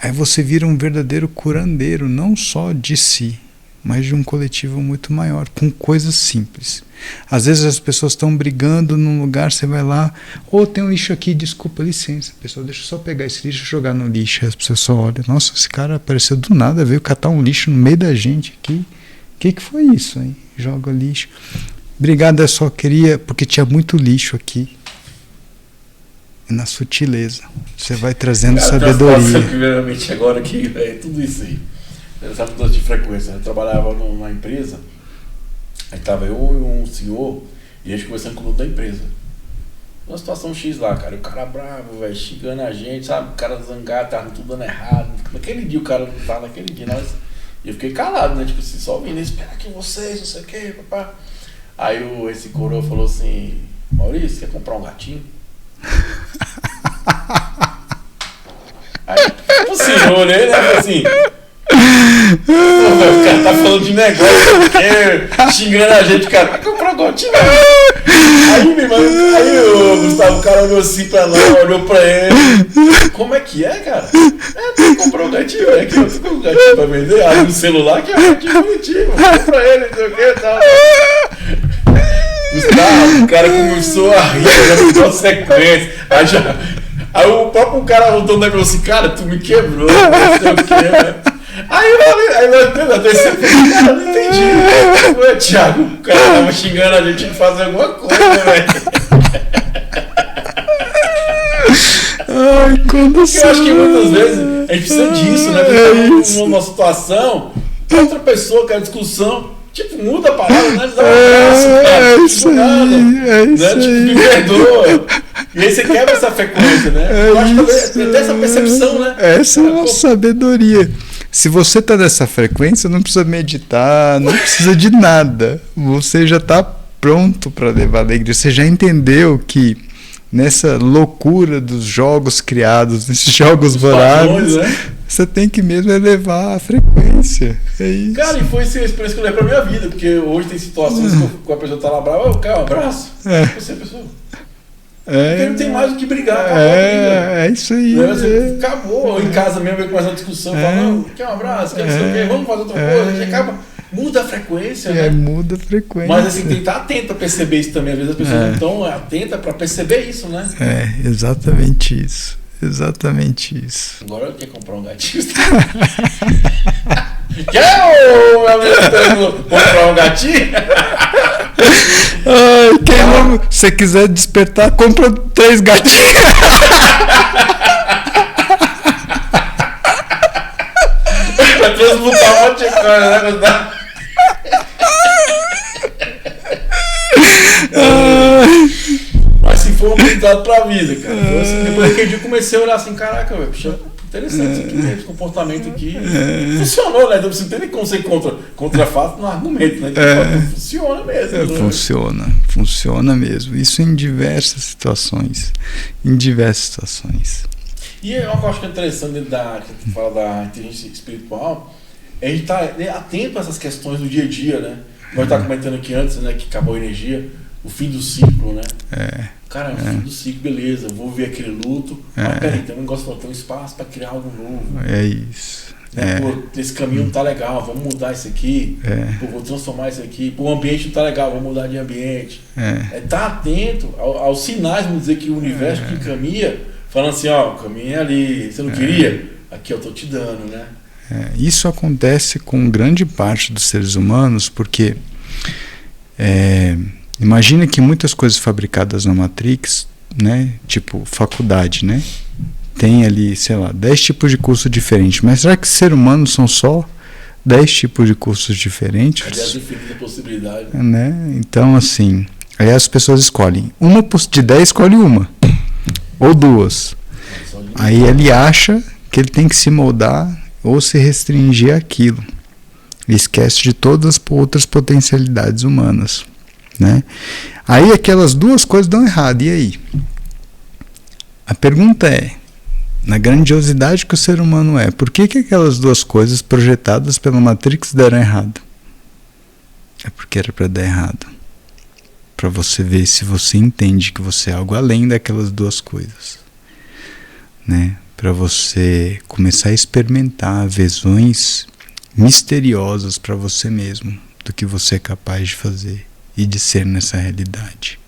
Aí você vira um verdadeiro curandeiro, não só de si, mas de um coletivo muito maior, com coisas simples. Às vezes as pessoas estão brigando num lugar, você vai lá, tem um lixo aqui, desculpa, licença, pessoal, deixa eu só pegar esse lixo e jogar no lixo. Aí as pessoas só olham, nossa, esse cara apareceu do nada, veio catar um lixo no meio da gente aqui. O que foi isso, hein? Joga lixo. Obrigado, eu só queria, porque tinha muito lixo aqui. Na sutileza. Você vai trazendo sabedoria. Primeiramente agora que é tudo isso aí. Essa mudança de frequência. Eu trabalhava numa empresa, aí estava eu e um senhor, e a gente conversando com o dono da empresa. Uma situação X lá, cara. E o cara bravo, velho, xingando a gente, sabe? O cara zangado, tava tudo dando errado. Naquele dia o cara não tava naquele dia, e eu fiquei calado, né? Tipo assim, só ouvindo, espera aqui vocês, não sei o que, papá. Aí esse coroa falou assim, Maurício, quer comprar um gatinho? Aí, o senhor, olhei, né? Falei assim, o cara tá falando de negócio, xingando a gente, cara, vai comprar um gatinho? Aí, meu irmão, o Gustavo, o cara olhou assim pra lá, olhou pra ele. Como é que é, cara? Tu comprou um gatinho, é que eu tô com um gatinho pra vender, aí no celular, que é um gatinho bonitinho, comprou pra ele, não sei o que e tal. Gustavo, o cara começou a rir, já me deu sequência. Aí o próprio cara, o dono da assim, cara, tu me quebrou, não sei o que, né? Aí nós descemos e falei, cara, não entendi. Ué, Thiago, o cara tava xingando a gente de fazer alguma coisa, velho. Ai, porque eu acho que muitas vezes a gente precisa disso, né? Porque numa situação, outra pessoa quer discussão, tipo, muda a palavra, né? Dá um abraço, cara. É isso aí, né? Tipo, me perdoa. E aí você quebra essa frequência, né? Eu acho que tem essa percepção, né? Essa é uma sabedoria. Se você está nessa frequência, não precisa meditar, não precisa de nada. Você já está pronto para levar alegria. Você já entendeu que nessa loucura dos jogos criados, nesses jogos vorazes, né? Você tem que mesmo elevar a frequência. É isso. Cara, e foi essa experiência que eu levei pra minha vida, porque hoje tem situações que a pessoa tá lá brava, eu quero um abraço. Você, pessoa. Porque não tem mais o que brigar. É isso aí. Acabou. Ou em casa mesmo, eu começo uma discussão, falando, quer um abraço, quer não sei o quê, vamos fazer outra coisa. A gente acaba. Muda a frequência, né? Muda a frequência. Mas assim, tem que estar atento a perceber isso também. Às vezes as pessoas não estão atentas para perceber isso, né? Exatamente isso. Exatamente isso. Agora eu quero comprar um gatinho. Quer comprar um gatinho? Se você quiser despertar, compra 3 gatinhos. Vai transmutar um monte de coisa, né? Mas se for um aprendizado pra vida, cara. Então, assim, depois daquele dia eu comecei a olhar assim, caraca, velho, interessante isso aqui, esse comportamento aqui. Funcionou, né? Você não tem nem como ser contra fato no argumento, né? Funciona mesmo. Funciona mesmo. Isso em diversas situações. E eu acho que é interessante dentro que fala da inteligência espiritual, a gente tá atento a essas questões do dia a dia, né? Nós estávamos comentando aqui antes, né, que acabou a energia, o fim do ciclo, né? Cara, o fim do ciclo, beleza, vou ver aquele luto, mas peraí, tem um negócio, tem um espaço para criar algo novo. É isso. Né? Pô, esse caminho não tá legal, vamos mudar isso aqui. Pô, vou transformar isso aqui. Pô, o ambiente não tá legal, vou mudar de ambiente. Tá atento aos sinais, vamos dizer, que o universo te encaminha, falando assim, ó, o caminho é ali, você não queria? Aqui eu tô te dando, né? Isso acontece com grande parte dos seres humanos, porque imagina que muitas coisas fabricadas na Matrix, né, tipo faculdade, né, tem ali, sei lá, 10 tipos de cursos diferentes. Mas será que ser humano são só 10 tipos de cursos diferentes? Cadê as infinitas possibilidades? Né? Então, assim, aí as pessoas escolhem. Uma de 10 escolhe uma. Ou duas. Aí ele acha que ele tem que se moldar ou se restringir àquilo. Ele esquece de todas as outras potencialidades humanas. Né? Aí aquelas duas coisas dão errado. E aí? A pergunta é, na grandiosidade que o ser humano é, por que aquelas duas coisas projetadas pela Matrix deram errado? É porque era para dar errado. Para você ver se você entende que você é algo além daquelas duas coisas. Né? Para você começar a experimentar visões misteriosas para você mesmo do que você é capaz de fazer e de ser nessa realidade,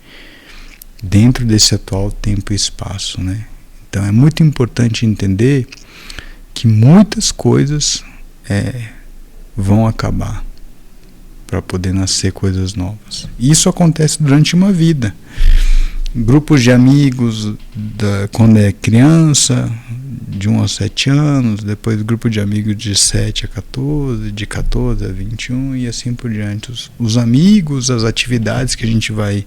dentro desse atual tempo e espaço, né? Então é muito importante entender que muitas coisas vão acabar para poder nascer coisas novas. Isso acontece durante uma vida. Grupos de amigos quando é criança, de 1 a 7 anos, depois grupo de amigos de 7 a 14, de 14 a 21 e assim por diante. Os amigos, as atividades que a gente vai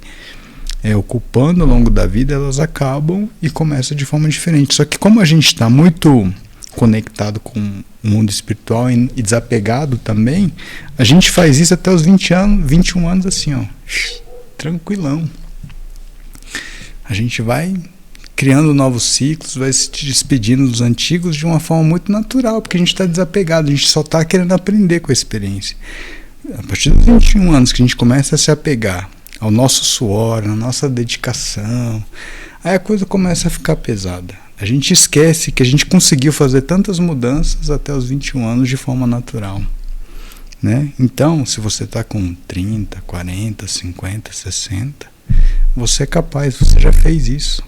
ocupando ao longo da vida, elas acabam e começam de forma diferente. Só que como a gente está muito conectado com o mundo espiritual e desapegado também, a gente faz isso até os 21 anos assim, ó, tranquilão. A gente vai criando novos ciclos, vai se despedindo dos antigos de uma forma muito natural, porque a gente está desapegado, a gente só está querendo aprender com a experiência. A partir dos 21 anos que a gente começa a se apegar ao nosso suor, à nossa dedicação, aí a coisa começa a ficar pesada. A gente esquece que a gente conseguiu fazer tantas mudanças até os 21 anos de forma natural. Né? Então, se você está com 30, 40, 50, 60, você é capaz, você já fez isso.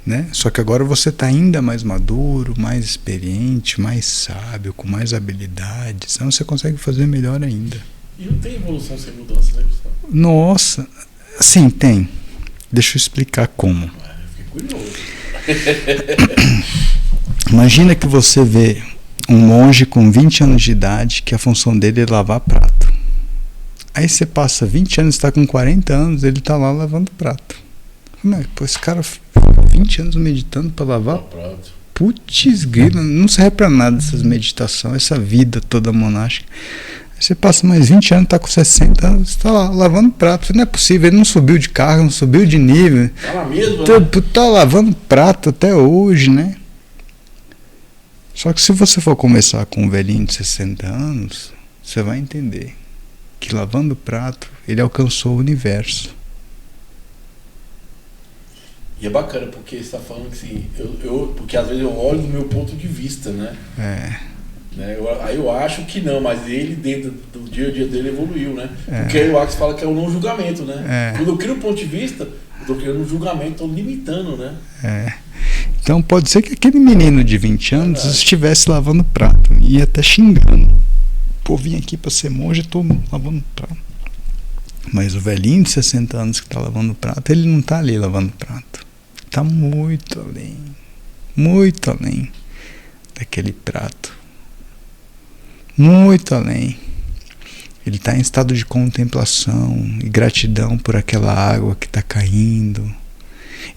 Né? Só que agora você está ainda mais maduro, mais experiente, mais sábio, com mais habilidades, então você consegue fazer melhor ainda. E não tem evolução sem mudança, né, Gustavo? Nossa, sim, tem. Deixa eu explicar como. Eu fiquei curioso. Imagina que você vê um monge com 20 anos de idade que a função dele é lavar prato. Aí você passa 20 anos, está com 40 anos, ele está lá lavando prato. Pô, esse cara ficou 20 anos meditando para lavar prato. Putz, grila, não serve para nada essas meditações, essa vida toda monástica. Aí você passa mais 20 anos, está com 60 anos, está lá lavando prato. Não é possível, ele não subiu de cargo, não subiu de nível. Tá lá mesmo, tá lavando prato até hoje, né? Só que se você for começar com um velhinho de 60 anos, você vai entender que lavando prato, ele alcançou o universo. E é bacana, porque você está falando que assim, porque às vezes eu olho do meu ponto de vista, né? Né? Aí eu acho que não, mas ele dentro do dia a dia dele evoluiu, né? Porque aí o Axis fala que é o não julgamento, né? Quando eu crio um ponto de vista, eu estou criando um julgamento, estou limitando, né? Então pode ser que aquele menino de 20 anos estivesse lavando prato e até xingando. Pô, vim aqui para ser monge, estou lavando prato. Mas o velhinho de 60 anos que está lavando prato, ele não está ali lavando prato. Está muito além daquele prato. Muito além. Ele está em estado de contemplação e gratidão por aquela água que está caindo.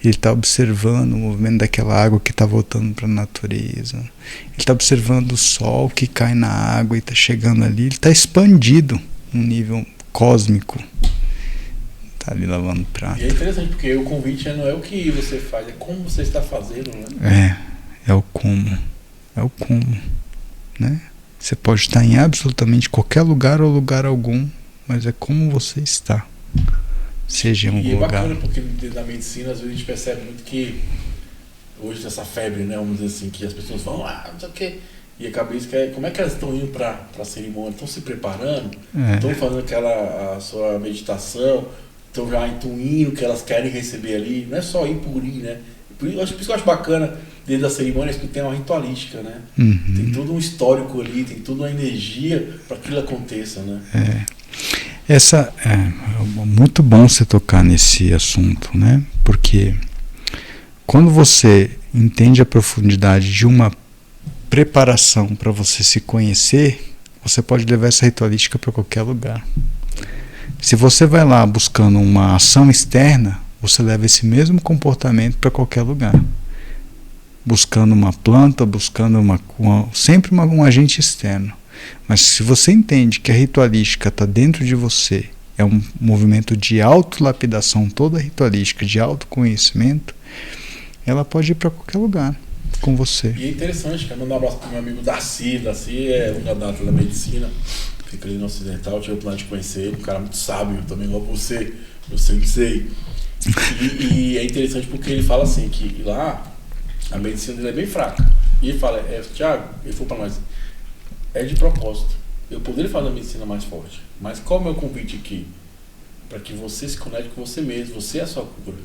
Ele está observando o movimento daquela água que está voltando para a natureza. Ele está observando o sol que cai na água e está chegando ali. Ele está expandido num nível cósmico. Está ali lavando prato. E é interessante porque o convite não é o que você faz, é como você está fazendo, né? É o como. É o como. Né? Você pode estar em absolutamente qualquer lugar ou lugar algum, mas é como você está. Seja em algum lugar. E é bacana porque dentro da medicina, às vezes a gente percebe muito que hoje essa febre, né, vamos dizer assim, que as pessoas falam, não sei o quê, e a cabeça como é que elas estão indo para a cerimônia? Estão se preparando? Estão fazendo a sua meditação? Estão já intuindo o que elas querem receber ali? Não é só ir por ir, né? Por isso que eu acho bacana dentro da cerimônia que tem uma ritualística, né? Tem todo um histórico ali, tem toda uma energia para que aquilo aconteça, né? Muito bom você tocar nesse assunto, né? Porque quando você entende a profundidade de uma preparação para você se conhecer, você pode levar essa ritualística para qualquer lugar. Se você vai lá buscando uma ação externa, você leva esse mesmo comportamento para qualquer lugar. Buscando uma planta, buscando sempre um agente externo. Mas se você entende que a ritualística está dentro de você, é um movimento de autolapidação, toda ritualística, de autoconhecimento, ela pode ir para qualquer lugar com você. E é interessante, quero mandar um abraço para o meu amigo Darcy. Darcy é um data da medicina, fica ali no Ocidental, tive o plano de conhecer, um cara muito sábio, também igual você, eu sempre sei. E é interessante porque ele fala assim, que lá a medicina dele é bem fraca. E ele fala, Thiago, ele falou para nós, é de propósito. Eu poderia fazer a medicina mais forte, mas qual é o meu convite aqui? Para que você se conecte com você mesmo, você é a sua cura.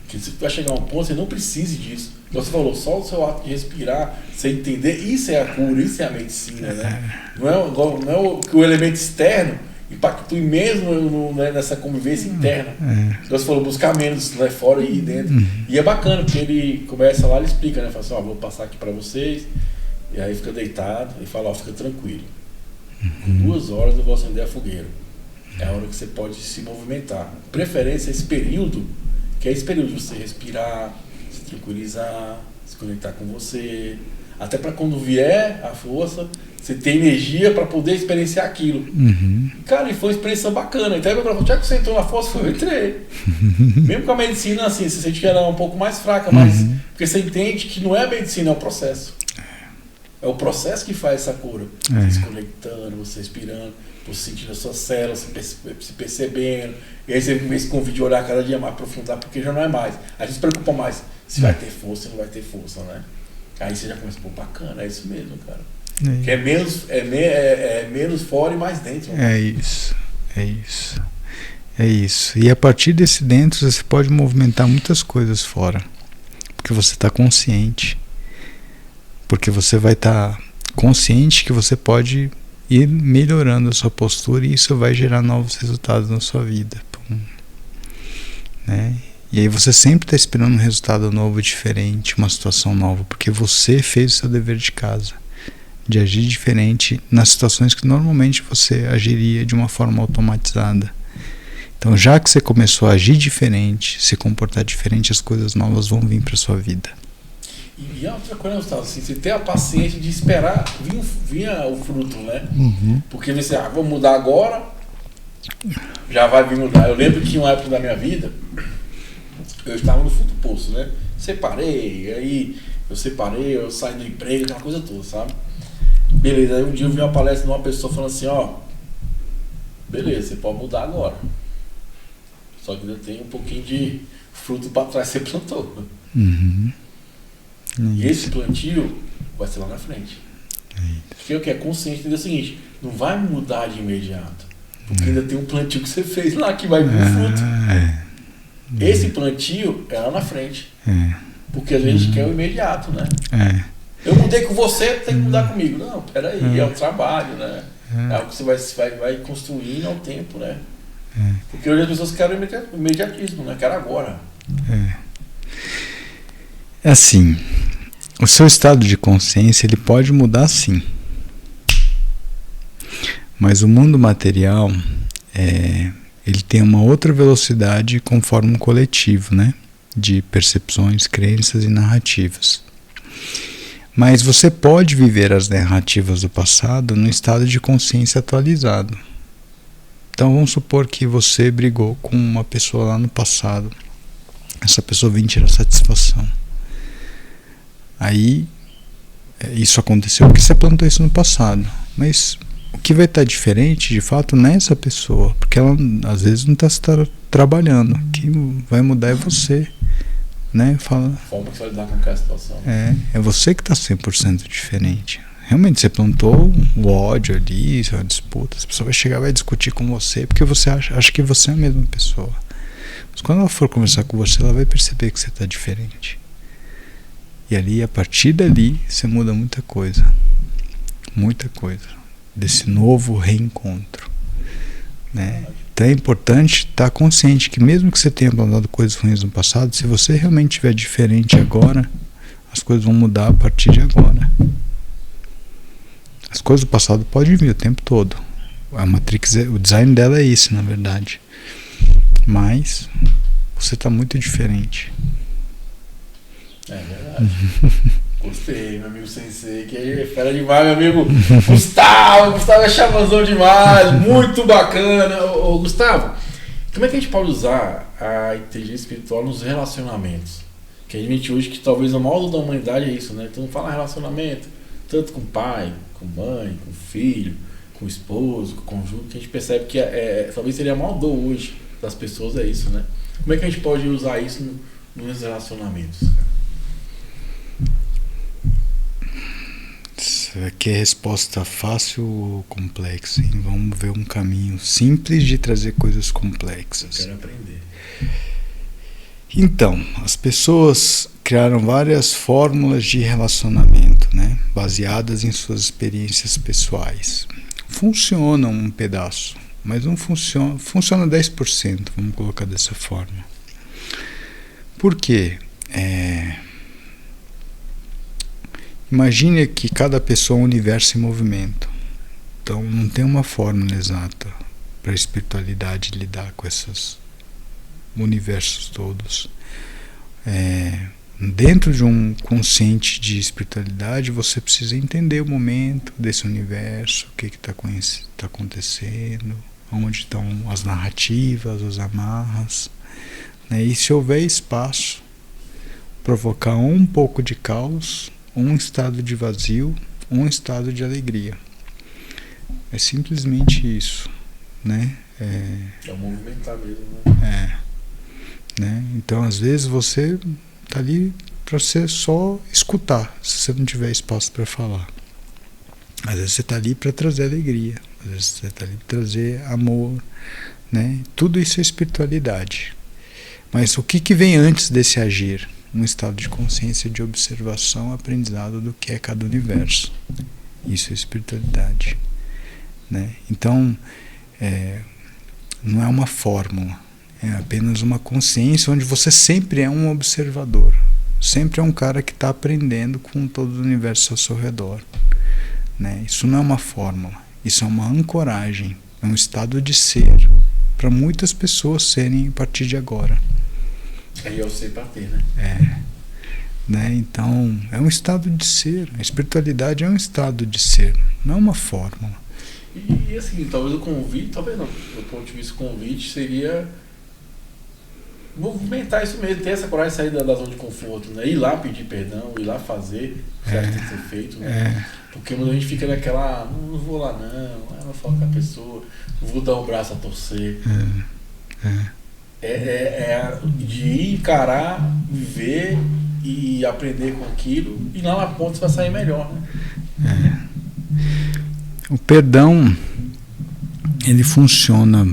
Que você vai chegar a um ponto, você não precise disso. Você falou, só o seu ato de respirar, você entender, isso é a cura, isso é a medicina, né? Não é que o elemento externo impactue mesmo nessa convivência interna. Você falou, buscar menos lá fora e dentro. E é bacana, porque ele começa lá, ele explica, né? Fala assim, vou passar aqui para vocês. E aí fica deitado e fala, fica tranquilo. Com 2 horas eu vou acender a fogueira. É a hora que você pode se movimentar. Preferência esse período, que é esse período de você respirar, se tranquilizar, se conectar com você. Até para quando vier a força, você ter energia para poder experienciar aquilo. Cara, e foi uma experiência bacana. Então, já que você entrou na força, eu entrei. Mesmo com a medicina, assim, você sente que ela é um pouco mais fraca, mas porque você entende que não é a medicina, é o processo. É o processo que faz essa cura. Você se conectando, você respirando, você sentindo as suas células, se percebendo. E aí você vê esse convite de olhar cada dia mais aprofundar, porque já não é mais. A gente se preocupa mais se vai ter força, se não vai ter força, né? Aí você já começa, bacana, é isso mesmo, cara. Que é menos fora e mais dentro. Né? É isso. E a partir desse dentro você pode movimentar muitas coisas fora. Porque você está consciente. Porque você vai estar consciente que você pode ir melhorando a sua postura e isso vai gerar novos resultados na sua vida. Né? E aí você sempre está esperando um resultado novo, diferente, uma situação nova, porque você fez o seu dever de casa, de agir diferente nas situações que normalmente você agiria de uma forma automatizada. Então, já que você começou a agir diferente, se comportar diferente, as coisas novas vão vir para a sua vida. E a outra coisa, Gustavo, assim, você ter a paciência de esperar vir o fruto, né? Porque você, vamos mudar agora, já vai vir mudar. Eu lembro que em uma época da minha vida, eu estava no fundo do poço, né? Eu saí do emprego, aquela coisa toda, sabe? Beleza, aí um dia eu vi uma palestra de uma pessoa falando assim, beleza, você pode mudar agora. Só que ainda tem um pouquinho de fruto para trás que você plantou. E esse plantio vai ser lá na frente. Porque o que é consciente é o seguinte, não vai mudar de imediato. Porque ainda tem um plantio que você fez lá que vai vir o fruto. Esse plantio é lá na frente. Porque a gente quer o imediato, né? Eu mudei com você, tem que mudar comigo. Não, peraí, é um trabalho, né? É algo que você vai construindo ao tempo, né? Porque hoje as pessoas querem imediatismo, né? Querem agora. É assim, o seu estado de consciência ele pode mudar sim. Mas o mundo material ele tem uma outra velocidade conforme um coletivo, né? De percepções, crenças e narrativas. Mas você pode viver as narrativas do passado no estado de consciência atualizado. Então vamos supor que você brigou com uma pessoa lá no passado. Essa pessoa vem tirar satisfação. Aí isso aconteceu porque você plantou isso no passado. Mas o que vai estar diferente, de fato, não é essa pessoa. Porque ela às vezes não está trabalhando. Quem vai mudar é você. Né? Fala, forma que você vai lidar com aquela situação. É você que está 100% diferente. Realmente você plantou o ódio ali, uma disputa. A pessoa vai chegar e vai discutir com você porque você acha que você é a mesma pessoa. Mas quando ela for conversar com você, ela vai perceber que você está diferente. E ali, a partir dali, você muda muita coisa. Muita coisa. Desse novo reencontro. Né? Então é importante estar consciente que mesmo que você tenha plantado coisas ruins no passado, se você realmente estiver diferente agora, as coisas vão mudar a partir de agora. As coisas do passado podem vir o tempo todo. A Matrix, o design dela é isso, na verdade. Mas você está muito diferente. É verdade. Gostei, meu amigo Sensei, que é fera demais, meu amigo Gustavo. Gustavo é chamazão demais, muito bacana. Ô, Gustavo, como é que a gente pode usar a inteligência espiritual nos relacionamentos? Que a gente hoje, que talvez o mal da humanidade é isso, né? Então fala relacionamento, tanto com pai, com mãe, com filho, com esposo, com cônjuge, que a gente percebe que talvez seria a maior dor hoje das pessoas, é isso, né? Como é que a gente pode usar isso nos relacionamentos, cara? Isso aqui é resposta fácil ou complexa, hein? Vamos ver um caminho simples de trazer coisas complexas. Eu quero aprender. Então, as pessoas criaram várias fórmulas de relacionamento, né? Baseadas em suas experiências pessoais. Funcionam um pedaço, mas não funciona. Funciona 10%, vamos colocar dessa forma. Por quê? Imagine que cada pessoa é um universo em movimento. Então não tem uma fórmula exata para a espiritualidade lidar com esses universos todos. Dentro de um consciente de espiritualidade, você precisa entender o momento desse universo, o que está acontecendo, onde estão as narrativas, as amarras, né? E se houver espaço, provocar um pouco de caos, um estado de vazio, um estado de alegria. É simplesmente isso, né? É o movimentar mesmo, né? Então, às vezes, você está ali para você só escutar, se você não tiver espaço para falar. Às vezes você está ali para trazer alegria, às vezes você está ali para trazer amor, né? Tudo isso é espiritualidade. Mas o que vem antes desse agir? Um estado de consciência, de observação, aprendizado do que é cada universo. Isso é espiritualidade, né? Então, não é uma fórmula, é apenas uma consciência onde você sempre é um observador, sempre é um cara que está aprendendo com todo o universo ao seu redor, né? Isso não é uma fórmula, isso é uma ancoragem, é um estado de ser para muitas pessoas serem a partir de agora. Aí eu sei para ter, né? Né? Então, é um estado de ser. A espiritualidade é um estado de ser, não é uma fórmula. E assim, talvez o convite, talvez não, do ponto de vista do convite seria movimentar isso mesmo, ter essa coragem de sair da zona de conforto, né? Ir lá pedir perdão, ir lá fazer o que tem que ser feito, né? Porque quando a gente fica naquela, não vou lá não vou falar com a pessoa, não vou dar o braço a torcer. De encarar, viver e aprender com aquilo, e lá na ponta você vai sair melhor, né? O perdão, ele funciona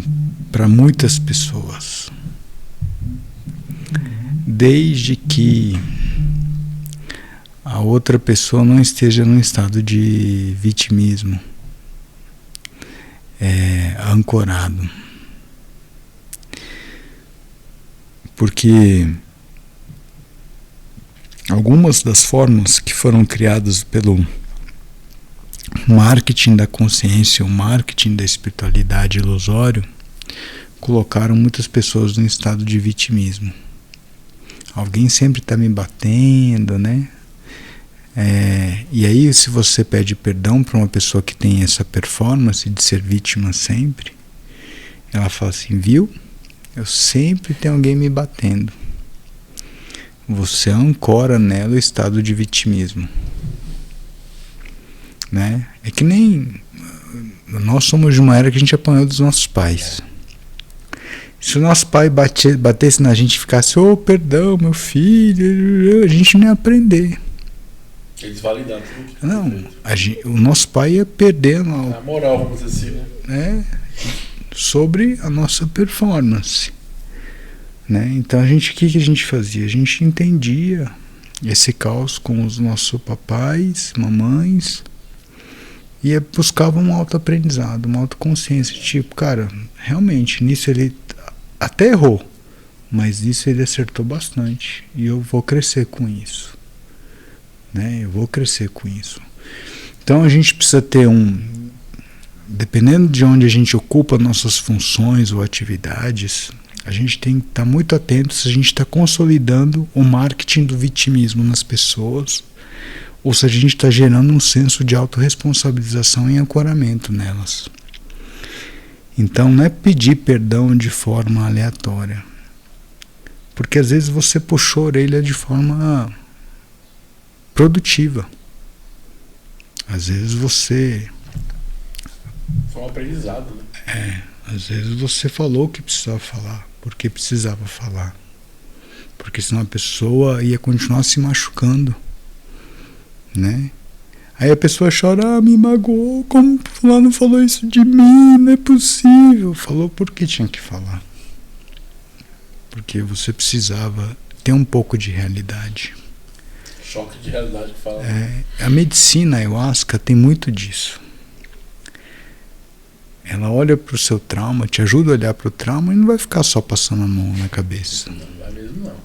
para muitas pessoas, desde que a outra pessoa não esteja num estado de vitimismo, ancorado. Porque algumas das formas que foram criadas pelo marketing da consciência, o marketing da espiritualidade ilusório, colocaram muitas pessoas num estado de vitimismo. Alguém sempre está me batendo, né? E aí, se você pede perdão para uma pessoa que tem essa performance de ser vítima sempre, ela fala assim, viu? Eu sempre tenho alguém me batendo. Você ancora nela o estado de vitimismo, né? É que nem nós somos de uma era que a gente apanhou dos nossos pais. Se o nosso pai batesse na gente e ficasse, perdão, meu filho, a gente não ia aprender. Eles validaram tudo que não, o nosso pai ia perder a moral, vamos dizer assim, né? Sobre a nossa performance, né? Então o que a gente fazia? A gente entendia esse caos com os nossos papais, mamães, E buscava um autoaprendizado, uma autoconsciência. Tipo, cara, realmente, nisso ele até errou, mas nisso ele acertou bastante. E eu vou crescer com isso. Né? Eu vou crescer com isso. Então a gente precisa ter dependendo de onde a gente ocupa nossas funções ou atividades, a gente tem que estar muito atento se a gente está consolidando o marketing do vitimismo nas pessoas, ou se a gente está gerando um senso de autorresponsabilização e ancoramento nelas. Então não é pedir perdão de forma aleatória, porque às vezes você puxou a orelha de forma produtiva. Às vezes você... Foi um aprendizado, né? Às vezes você falou o que precisava falar, porque precisava falar. Porque senão a pessoa ia continuar se machucando, né? Aí a pessoa chora, me magoou, como fulano falou isso de mim, não é possível. Falou porque tinha que falar. Porque você precisava ter um pouco de realidade. Choque de realidade que fala. A medicina, a ayahuasca, tem muito disso. Ela olha para o seu trauma, te ajuda a olhar para o trauma e não vai ficar só passando a mão na cabeça. Não vai mesmo, não.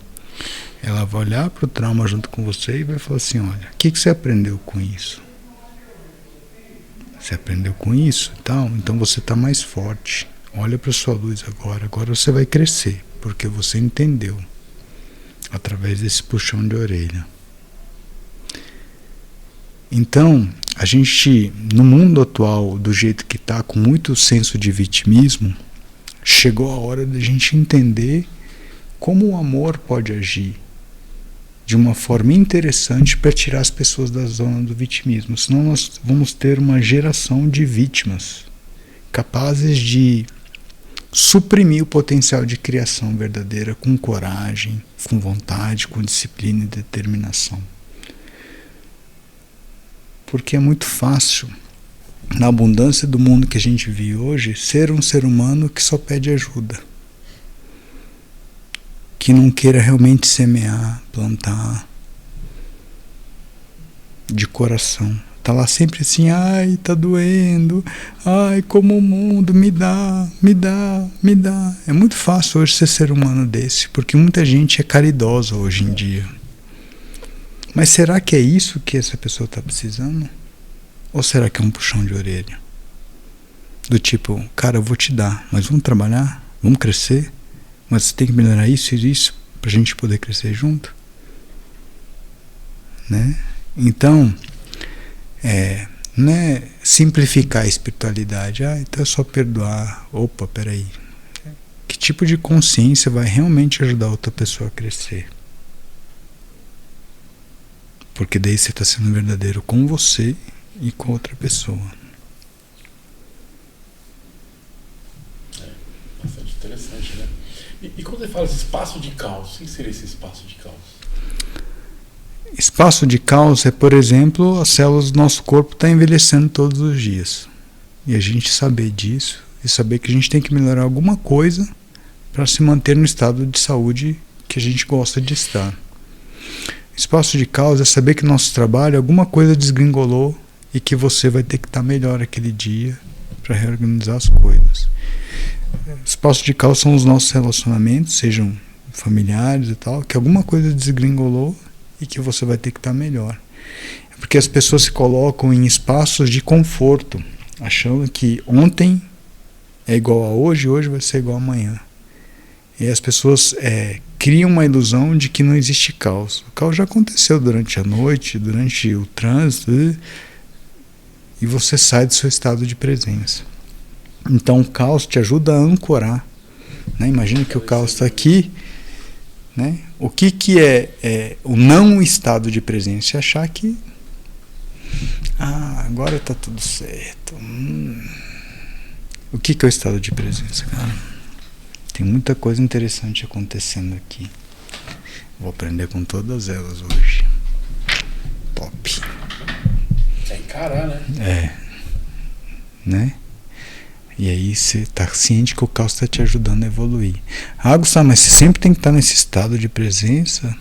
Ela vai olhar para o trauma junto com você e vai falar assim, olha, o que você aprendeu com isso? Você aprendeu com isso e tal? Então você está mais forte. Olha para a sua luz agora. Agora você vai crescer, porque você entendeu. Através desse puxão de orelha. Então, a gente, no mundo atual, do jeito que está, com muito senso de vitimismo, chegou a hora da gente entender como o amor pode agir de uma forma interessante para tirar as pessoas da zona do vitimismo. Senão nós vamos ter uma geração de vítimas capazes de suprimir o potencial de criação verdadeira com coragem, com vontade, com disciplina e determinação. Porque é muito fácil, na abundância do mundo que a gente vive hoje, ser um ser humano que só pede ajuda. Que não queira realmente semear, plantar de coração. Tá lá sempre assim, ai, tá doendo, ai, como o mundo me dá, me dá, me dá. É muito fácil hoje ser ser humano desse, porque muita gente é caridosa hoje em dia. Mas será que é isso que essa pessoa está precisando? Ou será que é um puxão de orelha? Do tipo, cara, eu vou te dar, mas vamos trabalhar? Vamos crescer? Mas você tem que melhorar isso e isso para a gente poder crescer junto? Né? Então, não é simplificar a espiritualidade. Ah, então é só perdoar. Opa, peraí. Que tipo de consciência vai realmente ajudar outra pessoa a crescer? Porque daí você está sendo verdadeiro com você e com outra pessoa. Bastante interessante, né? E quando você fala esse espaço de caos, o que seria esse espaço de caos? Espaço de caos é, por exemplo, as células do nosso corpo estão envelhecendo todos os dias. E a gente saber disso e saber que a gente tem que melhorar alguma coisa para se manter no estado de saúde que a gente gosta de estar. Espaço de caos é saber que nosso trabalho, alguma coisa desgringolou e que você vai ter que estar melhor aquele dia para reorganizar as coisas. Espaço de caos são os nossos relacionamentos, sejam familiares e tal, que alguma coisa desgringolou e que você vai ter que estar melhor. É porque as pessoas se colocam em espaços de conforto, achando que ontem é igual a hoje, hoje vai ser igual a amanhã. E as pessoas criam uma ilusão de que não existe caos. O caos já aconteceu durante a noite, durante o trânsito, e você sai do seu estado de presença. Então o caos te ajuda a ancorar. Né? Imagina que o caos está aqui. Né? O que é o não estado de presença? É achar que agora está tudo certo. O que é o estado de presença, cara? Tem muita coisa interessante acontecendo aqui. Vou aprender com todas elas hoje. Top. É encarar, né? Né? E aí você está ciente que o caos está te ajudando a evoluir. Gustavo, mas você sempre tem que estar nesse estado de presença?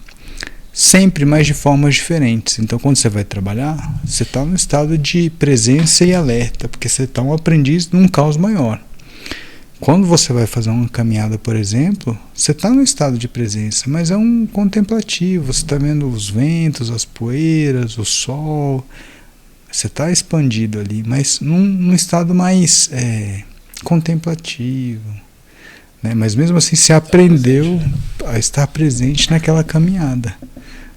sempre, mas de formas diferentes. Então, quando você vai trabalhar, você está no estado de presença e alerta, porque você está um aprendiz num caos maior. Quando você vai fazer uma caminhada, por exemplo, você está no estado de presença, mas é um contemplativo. Você está vendo os ventos, as poeiras, o sol. Você está expandido ali, mas num estado mais contemplativo. Né? Mas mesmo assim, você aprendeu a estar presente naquela caminhada,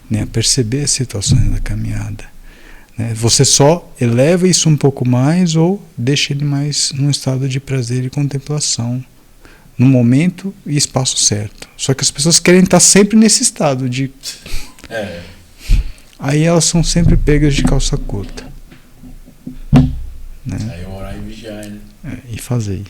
né? A perceber as situações da caminhada. Né? Você só eleva isso um pouco mais ou deixa ele mais num estado de prazer e contemplação, no momento e espaço certo. Só que as pessoas querem estar sempre nesse estado de... Aí elas são sempre pegas de calça curta. Né? Aí orar e vigiar, né? E fazer.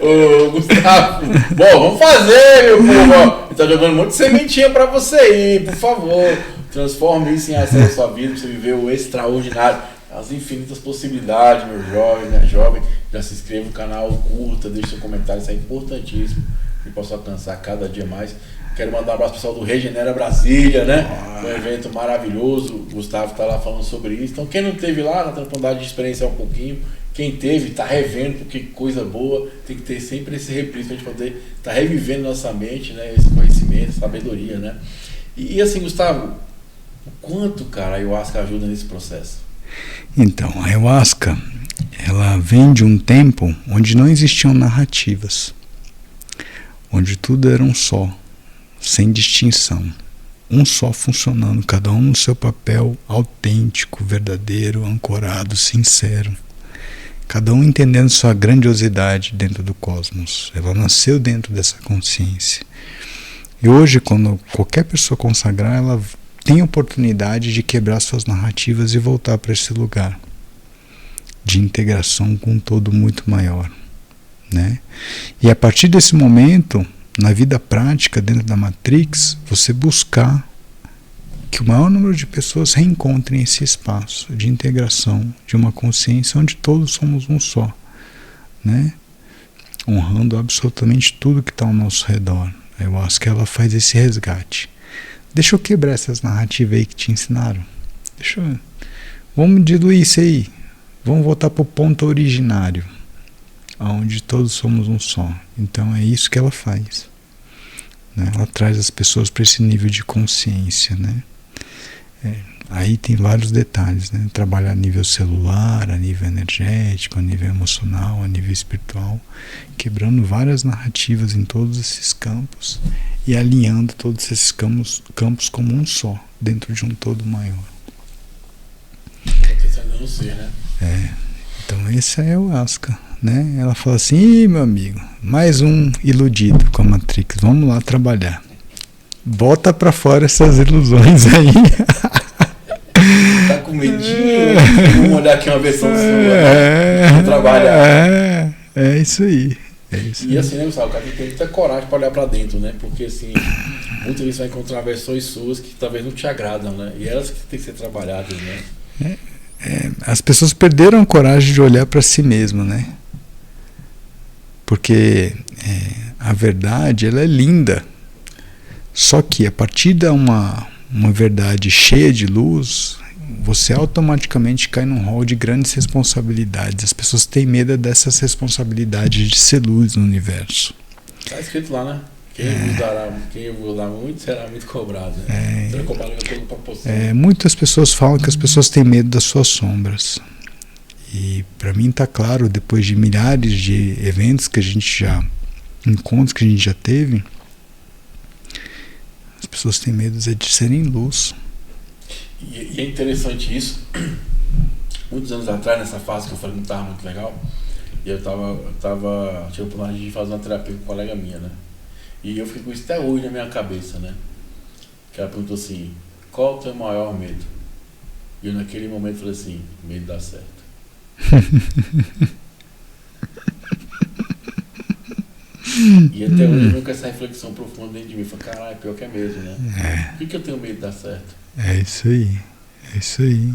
Ô, Gustavo, bom, vamos fazer, meu povo. Ele tá jogando um monte de sementinha pra você aí, por favor. Transforme isso em ação na sua vida, pra você viver o extraordinário. As infinitas possibilidades, meu jovem, minha jovem. Já se inscreva no canal, curta, deixe seu comentário, isso é importantíssimo. Que possa alcançar cada dia mais. Quero mandar um abraço pessoal do Regenera Brasília, né? Um evento maravilhoso. O Gustavo tá lá falando sobre isso. Então, quem não teve lá, tá tendo oportunidade de experienciar um pouquinho. Quem teve, tá revendo, porque coisa boa. Tem que ter sempre esse reprise pra gente poder tá revivendo nossa mente, né? Esse conhecimento, sabedoria, né? E assim, Gustavo, o quanto, cara, a ayahuasca ajuda nesse processo? Então, a ayahuasca, ela vem de um tempo onde não existiam narrativas. Onde tudo era um só, sem distinção. Um só funcionando, cada um no seu papel autêntico, verdadeiro, ancorado, sincero. Cada um entendendo sua grandiosidade dentro do cosmos. Ela nasceu dentro dessa consciência. E hoje, quando qualquer pessoa consagrar, ela tem a oportunidade de quebrar suas narrativas e voltar para esse lugar de integração com um todo muito maior. Né? E a partir desse momento, na vida prática, dentro da Matrix, você buscar que o maior número de pessoas reencontrem esse espaço de integração, de uma consciência onde todos somos um só, né? Honrando absolutamente tudo que está ao nosso redor. Eu acho que ela faz esse resgate. Deixa eu quebrar essas narrativas aí que te ensinaram. Vamos diluir isso aí. Vamos voltar para o ponto originário, onde todos somos um só. Então é isso que ela faz. Né? Ela traz as pessoas para esse nível de consciência. Né? Aí tem vários detalhes. Né? Trabalhar a nível celular, a nível energético, a nível emocional, a nível espiritual, quebrando várias narrativas em todos esses campos e alinhando todos esses campos como um só, dentro de um todo maior. Não ser, né? Então esse é a ayahuasca. Né? Ela fala assim: meu amigo, mais um iludido com a Matrix, vamos lá trabalhar. Bota pra fora essas ilusões aí. Tá com medinho? Vamos olhar aqui uma versão sua. Vamos trabalhar. É isso aí. E assim, né, Gustavo, o cara tem que ter muita coragem pra olhar pra dentro, né? Porque assim, muitas vezes você vai encontrar versões suas que talvez não te agradam, né? E elas que tem que ser trabalhadas, né? As pessoas perderam a coragem de olhar para si mesmo, né? Porque a verdade, ela é linda. Só que a partir de uma verdade cheia de luz, você automaticamente cai num rol de grandes responsabilidades. As pessoas têm medo dessas responsabilidades de ser luz no universo. Tá escrito lá, né? Quem usar muito será muito cobrado. Né? Então, cobrado todo pra você. Muitas pessoas falam que as pessoas têm medo das suas sombras. E para mim está claro, depois de milhares de eventos que a gente encontros que a gente já teve, as pessoas têm medo de serem luz. E é interessante isso. Muitos anos atrás, nessa fase que eu falei que não estava muito legal, e eu tive a oportunidade de fazer uma terapia com uma colega minha, né? E eu fiquei com isso até hoje na minha cabeça, né? Que ela perguntou assim: qual o teu maior medo? E eu naquele momento falei assim: medo dá certo. E até hoje eu venho com essa reflexão profunda dentro de mim. Falei: caralho, pior que é mesmo, né? Por que eu tenho medo de dar certo? É isso aí.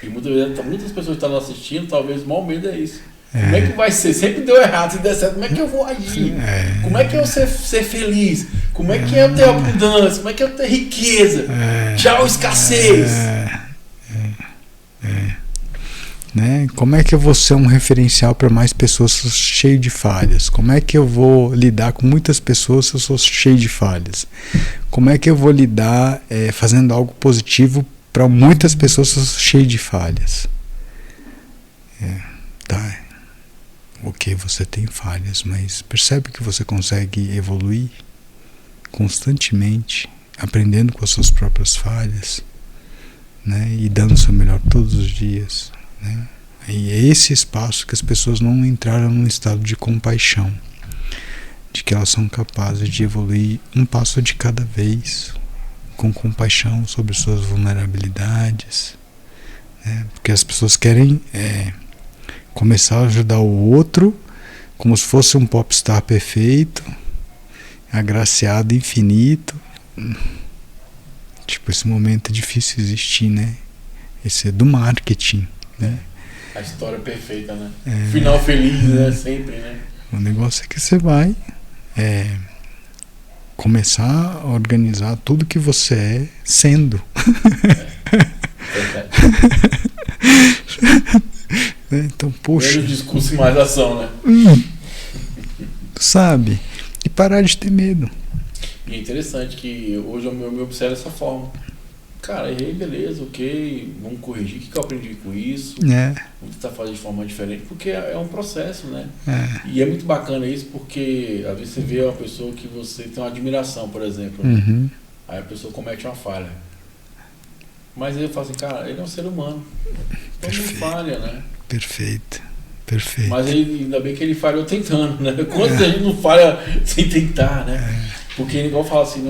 E muitas pessoas que estão assistindo, talvez o maior medo é isso. Como é que vai ser? Sempre deu errado, se der certo, como é que eu vou agir? Como é que eu ser feliz? Como é que é eu ter abundância? Como é que é eu ter riqueza? Tchau, escassez. Né? Como é que eu vou ser um referencial para mais pessoas se eu sou cheio de falhas? Como é que eu vou lidar com muitas pessoas se eu sou cheio de falhas? Como é que eu vou lidar fazendo algo positivo para muitas pessoas se eu sou cheio de falhas? Tá. Ok, você tem falhas, mas percebe que você consegue evoluir constantemente, aprendendo com as suas próprias falhas, né? E dando o seu melhor todos os dias. Né? E é esse espaço que as pessoas não entraram num estado de compaixão, de que elas são capazes de evoluir um passo de cada vez, com compaixão sobre suas vulnerabilidades, né? Porque as pessoas querem começar a ajudar o outro como se fosse um popstar perfeito, agraciado, infinito. Tipo, esse momento é difícil existir, né? Esse é do marketing. Né? A história perfeita, né? Final feliz, né? Sempre, né? O negócio é que você vai começar a organizar tudo que você é sendo. Então, poxa. Menos discurso e mais ação, né? Sabe? E parar de ter medo. E é interessante que hoje eu me observo dessa forma. Cara, errei, beleza, ok, vamos corrigir, o que eu aprendi com isso? Vamos tentar fazer de forma diferente, porque é um processo, né? E é muito bacana isso, porque às vezes você vê uma pessoa que você tem uma admiração, por exemplo, né? Aí a pessoa comete uma falha. Mas aí eu falo assim, cara, ele é um ser humano, então não falha, né? Perfeito. Mas ainda bem que ele falhou tentando, né? Quantas a gente não falha sem tentar, né? Porque igual fala assim,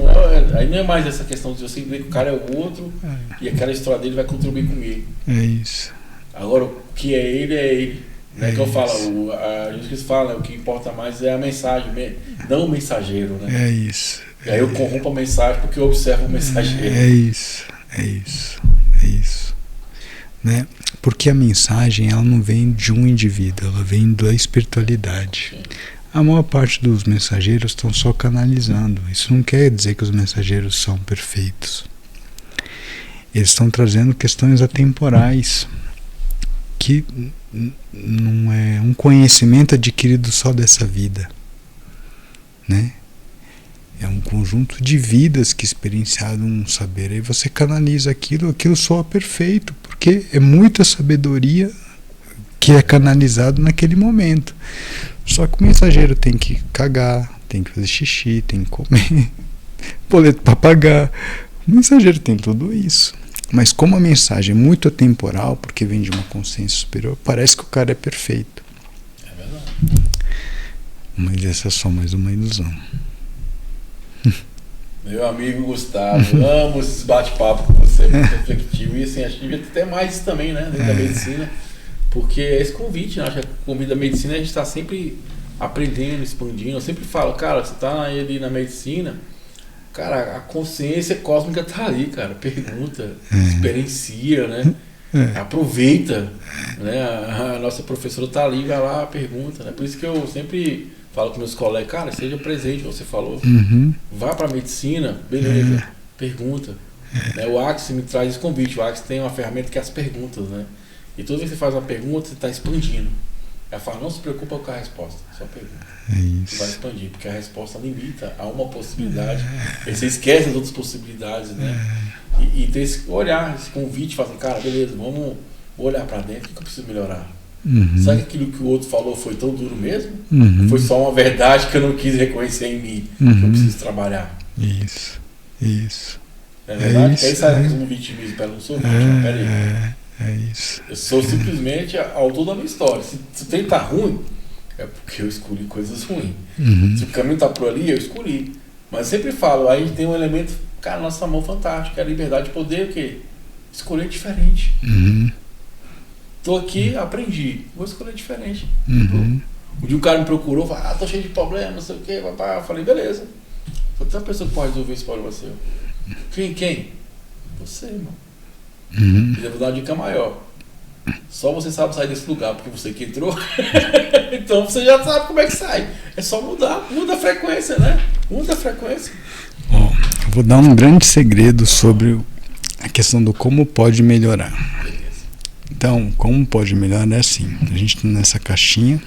aí não é mais essa questão de você ver que o cara é o outro e aquela história dele vai contribuir comigo. É isso. Agora, o que é ele. Né? Que eu falo, a gente fala, o que importa mais é a mensagem, não o mensageiro, né? É isso. E aí eu corrompo a mensagem porque eu observo o mensageiro. É isso. Né? Porque a mensagem, ela não vem de um indivíduo, ela vem da espiritualidade. Sim. A maior parte dos mensageiros estão só canalizando. Isso não quer dizer que os mensageiros são perfeitos. Eles estão trazendo questões atemporais, que não é um conhecimento adquirido só dessa vida, né? É um conjunto de vidas que experienciaram um saber. Aí você canaliza aquilo soa perfeito, porque é muita sabedoria que é canalizado naquele momento. Só que o mensageiro tem que cagar, tem que fazer xixi, tem que comer, boleto para pagar. O mensageiro tem tudo isso. Mas como a mensagem é muito atemporal, porque vem de uma consciência superior, parece que o cara é perfeito. É verdade. Mas essa é só mais uma ilusão. Meu amigo Gustavo, amo esses bate-papos com você, muito refletivo. E assim, acho que devia ter mais isso também, né? Dentro da medicina. Porque é esse convite, né? Acho que o convite da medicina a gente está sempre aprendendo, expandindo. Eu sempre falo, cara, você está ali na medicina, cara, a consciência cósmica está ali, cara. Pergunta, experiencia, né? Aproveita, né? A nossa professora está ali, vai lá, pergunta, né? Por isso que eu sempre falo com meus colegas, cara, seja presente, você falou. Vá para a medicina, beleza, pergunta. Né? O Axis me traz esse convite. O Axis tem uma ferramenta que é as perguntas, né? E toda vez que você faz uma pergunta, você está expandindo. Ela fala, não se preocupa com a resposta, só pergunta. É isso. Você vai expandir, porque a resposta limita a uma possibilidade. Aí você esquece as outras possibilidades, né? E ter esse olhar, esse convite, falar assim, cara, beleza, vamos olhar para dentro, o que eu preciso melhorar? Sabe que aquilo que o outro falou foi tão duro mesmo? Foi só uma verdade que eu não quis reconhecer em mim, que eu preciso trabalhar. Isso. É verdade? Isso, Aí sabe que eu não vitimismo, pera, não sou vítima, pera aí. É isso. Eu sou simplesmente autor da minha história. Se o tempo tá ruim, é porque eu escolhi coisas ruins. Se o caminho tá por ali, eu escolhi. Mas eu sempre falo, aí tem um elemento, cara, nossa mão fantástico, é a liberdade de poder o quê? Escolher diferente. Tô aqui, aprendi, vou escolher diferente. Um dia o cara me procurou, falou, tô cheio de problema, não sei o quê, papá. Eu falei, beleza. Falei, tem uma pessoa que pode resolver esse problema seu. Quem? Você, irmão. E eu vou dar uma dica maior. Só você sabe sair desse lugar, porque você que entrou. Então você já sabe como é que sai. É só mudar. Muda a frequência, né? Muda a frequência. Eu vou dar um grande segredo sobre a questão do como pode melhorar. Beleza. Então, como pode melhorar é assim. A gente está nessa caixinha.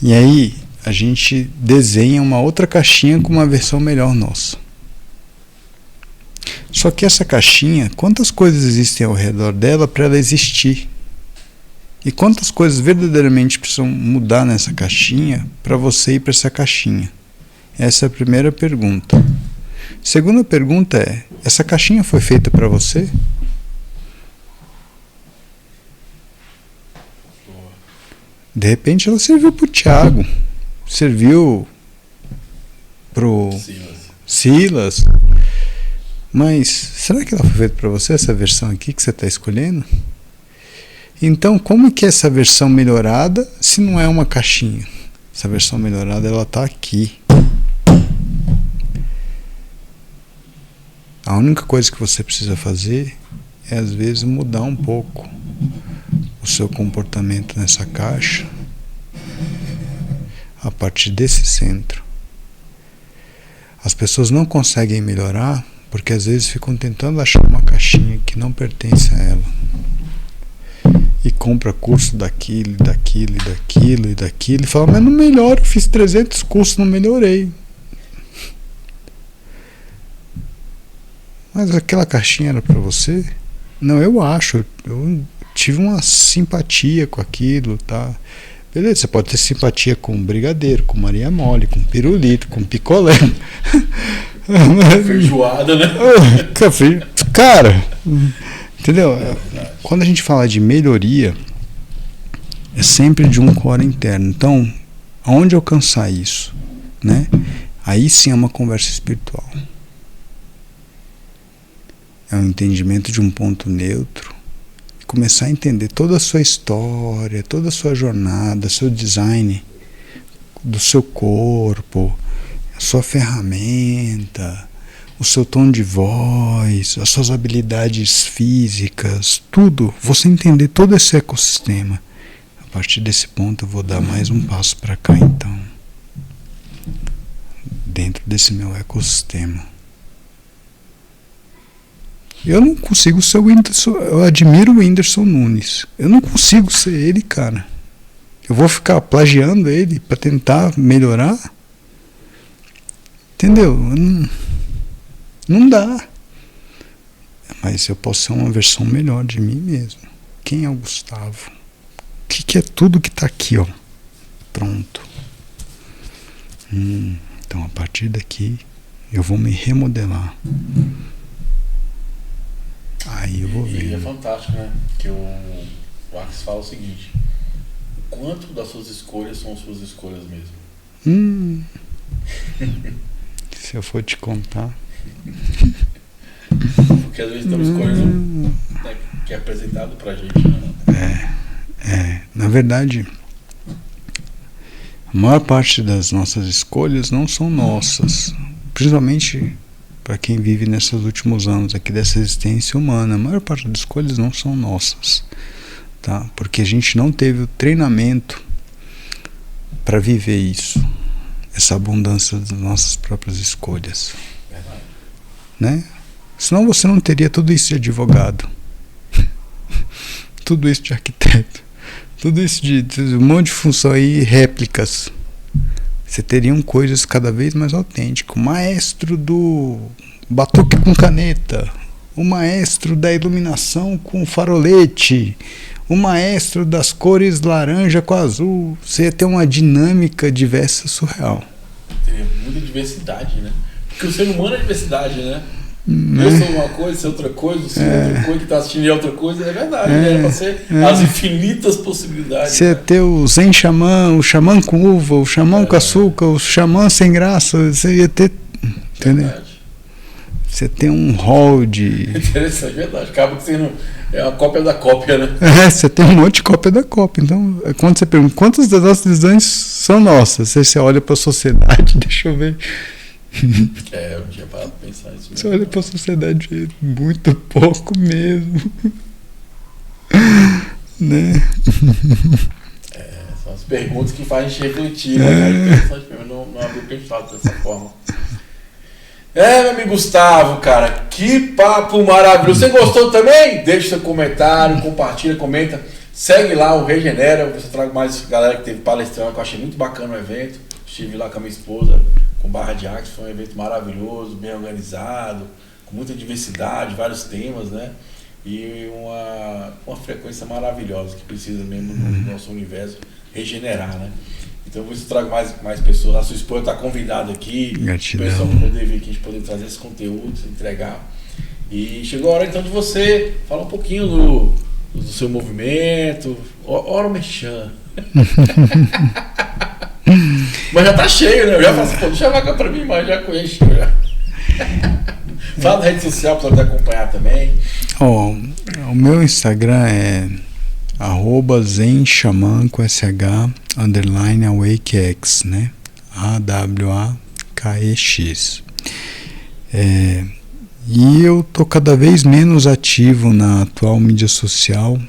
E aí a gente desenha uma outra caixinha com uma versão melhor nossa. Só que essa caixinha, quantas coisas existem ao redor dela para ela existir? E quantas coisas verdadeiramente precisam mudar nessa caixinha para você ir para essa caixinha? Essa é a primeira pergunta. Segunda pergunta é: essa caixinha foi feita para você? De repente ela serviu para o Tiago, serviu para o Silas. Mas será que ela foi feita para você, essa versão aqui que você está escolhendo? Então, como que é essa versão melhorada se não é uma caixinha? Essa versão melhorada, ela está aqui. A única coisa que você precisa fazer é, às vezes, mudar um pouco o seu comportamento nessa caixa a partir desse centro. As pessoas não conseguem melhorar porque às vezes ficam tentando achar uma caixinha que não pertence a ela. E compra curso daquilo, e fala, mas não melhora, eu fiz 300 cursos, não melhorei. Mas aquela caixinha era para você? Não, eu acho, eu tive uma simpatia com aquilo, tá? Beleza, você pode ter simpatia com brigadeiro, com Maria Mole, com pirulito, com picolé. Feijoada, né? Cara, entendeu? Quando a gente fala de melhoria, é sempre de um core interno. Então, aonde alcançar isso? Né? Aí sim é uma conversa espiritual. É um entendimento de um ponto neutro. Começar a entender toda a sua história, toda a sua jornada, seu design do seu corpo, a sua ferramenta, o seu tom de voz, as suas habilidades físicas, tudo. Você entender todo esse ecossistema. A partir desse ponto eu vou dar mais um passo para cá, então. Dentro desse meu ecossistema. Eu não consigo ser o Whindersson. Eu admiro o Whindersson Nunes. Eu não consigo ser ele, cara. Eu vou ficar plagiando ele para tentar melhorar? Entendeu? Não dá. Mas eu posso ser uma versão melhor de mim mesmo. Quem é o Gustavo? O que é tudo que está aqui, ó? Pronto. Então, a partir daqui, eu vou me remodelar. Aí eu vou ver. E é fantástico, né? Que o Axis fala o seguinte: o quanto das suas escolhas são suas escolhas mesmo? Se eu for te contar. Porque às vezes estamos escolhendo, né, que é apresentado pra gente, né? Na verdade, a maior parte das nossas escolhas não são nossas. Principalmente para quem vive nesses últimos anos aqui dessa existência humana, a maior parte das escolhas não são nossas, tá? Porque a gente não teve o treinamento para viver isso, essa abundância das nossas próprias escolhas. Verdade. Né? Senão você não teria tudo isso de advogado, tudo isso de arquiteto, tudo isso de um monte de função aí, réplicas. Você teria coisas cada vez mais autênticas. O maestro do batuque com caneta, o maestro da iluminação com farolete, o maestro das cores laranja com azul. Você ia ter uma dinâmica diversa surreal. Teria muita diversidade, né? Porque o ser humano é diversidade, né? Eu sou uma coisa, você é outra coisa, você é outra coisa, que está assistindo é outra coisa, é verdade, né? Para ser as infinitas possibilidades. Você ia ter o Zen Xamã, o xamã com uva, o xamã com açúcar, o xamã sem graça, você ia ter. Entendeu? Verdade. Você tem um hall de. Interessante, verdade. Acaba sendo a cópia da cópia, né? Você tem um monte de cópia da cópia. Então, quando você pergunta quantas das nossas decisões são nossas, você olha para a sociedade, deixa eu ver. Eu não tinha parado pra pensar nisso mesmo. Você olha pra sociedade muito pouco mesmo. Né? São as perguntas que fazem a gente refletir, né? Eu não havia pensado dessa forma. Meu amigo Gustavo, cara, que papo maravilhoso. Você gostou também? Deixa seu comentário, compartilha, comenta. Segue lá o Regenera, você traga mais galera que teve palestrando, que eu achei muito bacana o evento. Estive lá com a minha esposa, com Barra de Axis, foi um evento maravilhoso, bem organizado, com muita diversidade, vários temas, né? E uma frequência maravilhosa que precisa mesmo no nosso universo regenerar, né? Então eu trago mais pessoas. A sua esposa está convidada aqui, Gratidão. o pessoal poder vir aqui, a gente poder trazer esse conteúdo, entregar. E chegou a hora então de você falar um pouquinho do seu movimento. Ora o merchan. Mas já tá cheio, né? Eu já faço, deixa eu vagar pra mim, mas já conheço já. Fala na rede social para poder acompanhar também. O meu Instagram é @zenxaman com sh _awakex, né? AWAKEX. E eu tô cada vez menos ativo na atual mídia social.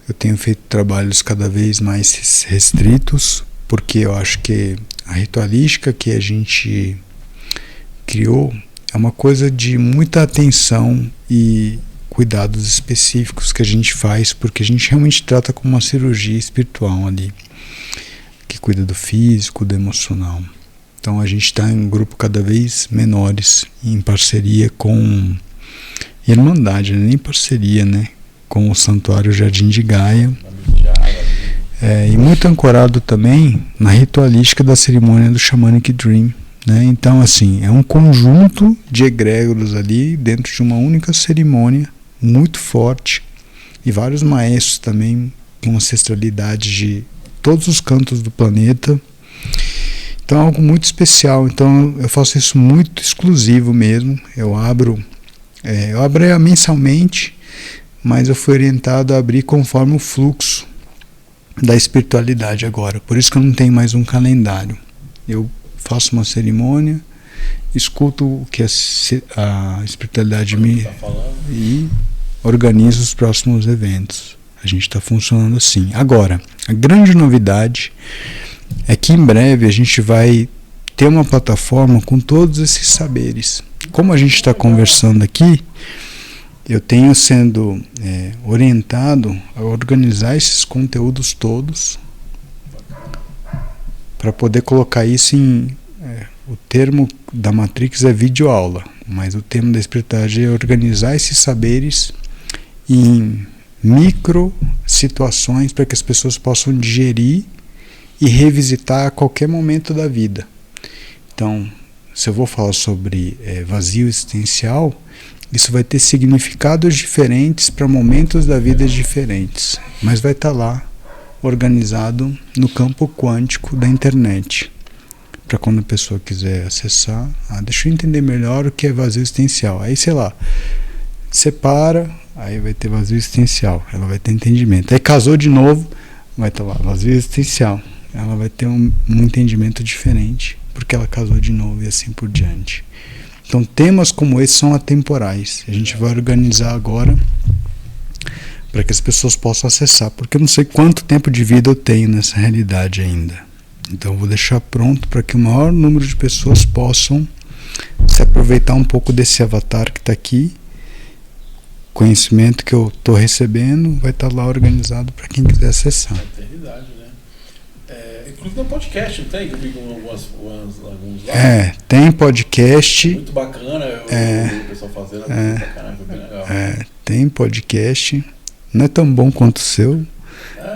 Eu tenho feito trabalhos cada vez mais restritos, porque eu acho que a ritualística que a gente criou é uma coisa de muita atenção e cuidados específicos que a gente faz, porque a gente realmente trata como uma cirurgia espiritual ali, que cuida do físico, do emocional. Então a gente está em um grupo cada vez menores, em parceria com Irmandade, nem parceria, né? Com o Santuário Jardim de Gaia. E muito ancorado também na ritualística da cerimônia do Shamanic Dream, né? Então, assim, é um conjunto de egrégoros ali dentro de uma única cerimônia muito forte, e vários maestros também com ancestralidade de todos os cantos do planeta. Então é algo muito especial. Então eu faço isso muito exclusivo mesmo. Eu abro mensalmente, mas eu fui orientado a abrir conforme o fluxo da espiritualidade agora. Por isso que eu não tenho mais um calendário. Eu faço uma cerimônia, escuto o que a espiritualidade me e organizo os próximos eventos. A gente está funcionando assim. Agora, a grande novidade é que em breve a gente vai ter uma plataforma com todos esses saberes. Como a gente está conversando aqui, eu tenho sendo orientado a organizar esses conteúdos todos para poder colocar isso em... o termo da Matrix é videoaula, mas o termo da espiritualidade é organizar esses saberes em micro situações para que as pessoas possam digerir e revisitar a qualquer momento da vida. Então, se eu vou falar sobre vazio existencial, isso vai ter significados diferentes para momentos da vida diferentes, mas vai estar lá organizado no campo quântico da internet, para quando a pessoa quiser acessar, deixa eu entender melhor o que é vazio existencial. Aí, sei lá, separa, aí vai ter vazio existencial, ela vai ter entendimento. Aí casou de novo, vai estar lá, vazio existencial. Ela vai ter um entendimento diferente, porque ela casou de novo e assim por diante. Então temas como esse são atemporais. A gente vai organizar agora para que as pessoas possam acessar, porque eu não sei quanto tempo de vida eu tenho nessa realidade ainda. Então eu vou deixar pronto para que o maior número de pessoas possam se aproveitar um pouco desse avatar que está aqui. Conhecimento que eu estou recebendo vai estar lá organizado para quem quiser acessar. Eternidade, né? Inclusive no podcast, não tem? Eu vi alguns lá. Tem podcast. Muito bacana, eu vi o pessoal fazendo, bacana, foi bem legal. Tem podcast. Não é tão bom quanto o seu,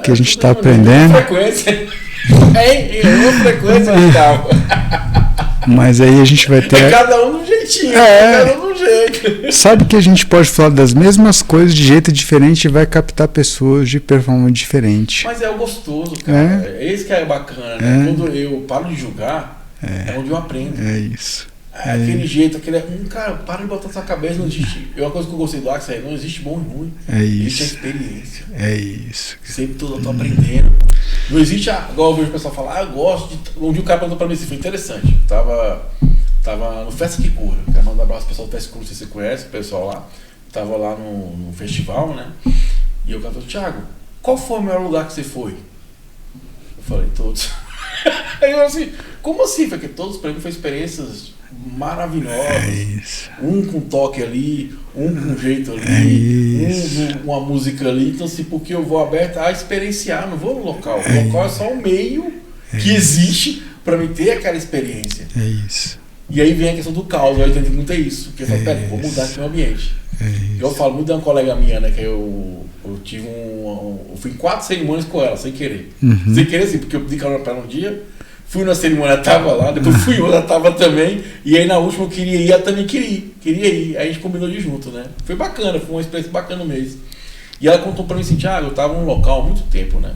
que a gente está aprendendo. Uma frequência. Uma frequência legal. Mas aí a gente vai ter... cada um de um jeitinho, cada um de um jeito. Sabe que a gente pode falar das mesmas coisas de jeito diferente e vai captar pessoas de performance diferente. Mas é o gostoso, cara. É isso que é bacana, né? Quando eu paro de julgar, é onde eu aprendo. É isso. Aquele jeito, cara, para de botar sua cabeça, não existe. Uma coisa que eu gostei do Axis não existe bom e ruim. Existe a experiência. É isso. Sempre eu tô aprendendo. Não existe, igual eu vejo o pessoal falar, eu gosto de... Um dia o cara perguntou pra mim se foi interessante. Tava Tava no Festa que Cura. Quero mandar um abraço pro pessoal do Festa que Cura, se você conhece o pessoal lá. Tava lá no festival, né? E eu falei, Thiago, qual foi o melhor lugar que você foi? Eu falei, todos. Aí eu assim, como assim? Porque todos pra mim foram experiências maravilhosas. Um com toque ali, um com jeito ali, um com uma música ali. Então assim, porque eu vou aberto a experienciar, não vou no local. O local é só um meio que existe pra mim ter aquela experiência. É isso. E aí vem a questão do caos, eu entendo muito isso. Porque eu falo, peraí, vou mudar aqui o ambiente. Eu falo muito de uma colega minha, né, que eu tive eu fui em 4 cerimônias com ela, sem querer. Sem querer assim, porque eu pedi carona pra ela um dia, fui na cerimônia, ela tava lá, depois fui outra, ela tava também, e aí na última eu queria ir, ela também queria ir, aí a gente combinou de ir junto, né. Foi bacana, foi uma experiência bacana mesmo. E ela contou pra mim assim, Thiago, eu tava num local há muito tempo, né,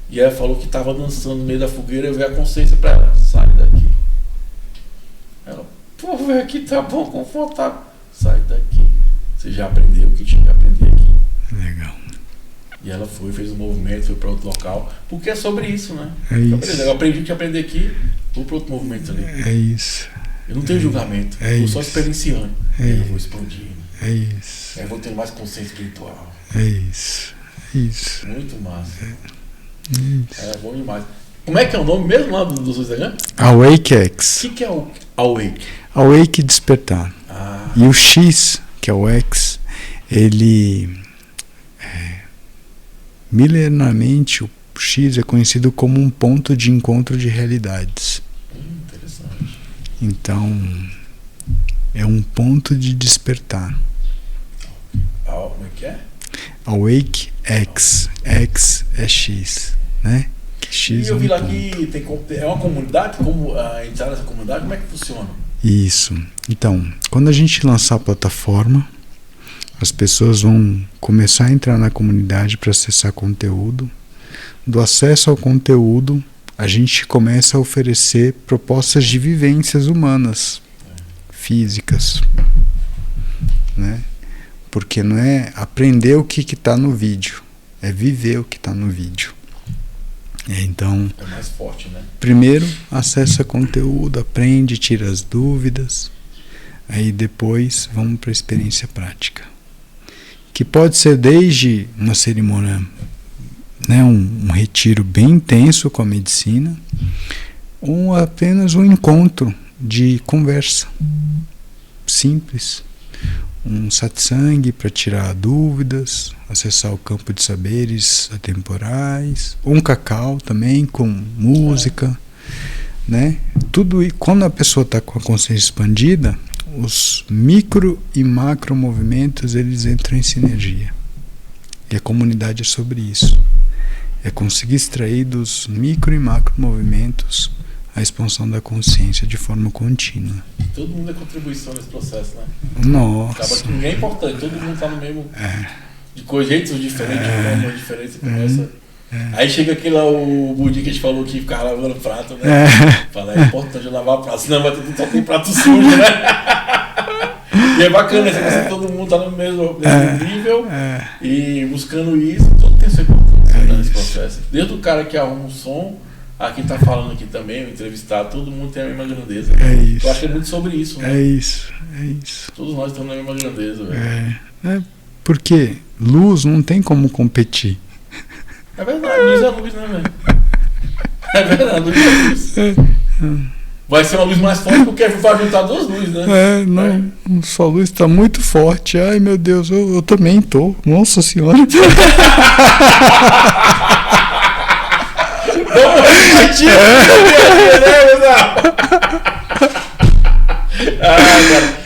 e ela falou que tava dançando no meio da fogueira, eu vi a consciência pra ela, sai daqui. Ela, pô, velho, aqui tá bom, confortável, sai daqui. Você já aprendeu o que tinha que aprender aqui. Legal. E ela fez um movimento, foi para outro local. Porque é sobre isso, né? É isso. Eu aprendi o que aprender aqui, vou para outro movimento ali. É isso. Eu não tenho julgamento, eu só experienciando. E aí eu vou expandindo. É isso. Aí eu vou tendo mais consciência espiritual. É isso. Isso. Muito massa. Isso. É bom demais. Como é que é o nome mesmo lá do seu Instagram? AwakeX. O que é o Awake? Awake despertar. E o X, que é o X, ele milenarmente o X é conhecido como um ponto de encontro de realidades. Interessante. Então é um ponto de despertar. Como é que é? Awake X. X é X, né? Que X e eu vi lá ponto. que é uma comunidade, como entrar nessa comunidade, como é que funciona? Isso. Então, quando a gente lançar a plataforma, as pessoas vão começar a entrar na comunidade para acessar conteúdo. Do acesso ao conteúdo, a gente começa a oferecer propostas de vivências humanas, físicas, né? Porque não é aprender o que está no vídeo, é viver o que está no vídeo. Então, é mais forte, né? Primeiro, acessa conteúdo, aprende, tira as dúvidas. Aí depois vamos para a experiência prática. Que pode ser desde uma cerimônia, né, um retiro bem intenso com a medicina, ou apenas um encontro de conversa simples. Um satsang para tirar dúvidas, acessar o campo de saberes atemporais, um cacau também com música, né? Tudo, e quando a pessoa está com a consciência expandida, os micro e macro movimentos eles entram em sinergia. E a comunidade é sobre isso. É conseguir extrair dos micro e macro movimentos a expansão da consciência de forma contínua. E todo mundo é contribuição nesse processo, né? Nossa. Acaba que ninguém é importante, todo mundo está no mesmo. De jeitos diferentes, de formas diferentes, você começa. Aí chega aquele lá, o Budi que a gente falou que ficava lavando prato, né? Fala, é importante eu lavar prato, senão vai ter só tem prato sujo, né? E é bacana, assim, todo mundo está no mesmo nível e buscando isso, todo tem sua importância nesse processo. Desde o cara que arruma um som, a quem está falando aqui também, o entrevistado, todo mundo tem a mesma grandeza. Eu acho que é muito sobre isso, né? É isso. Todos nós estamos na mesma grandeza, velho. Porque luz não tem como competir. É verdade, luz é luz, né, velho? É verdade, luz é luz. Vai ser uma luz mais forte porque vai juntar duas luzes, né? Sua luz está muito forte. Ai, meu Deus, eu também tô. Nossa Senhora. Vamos repetir, cara,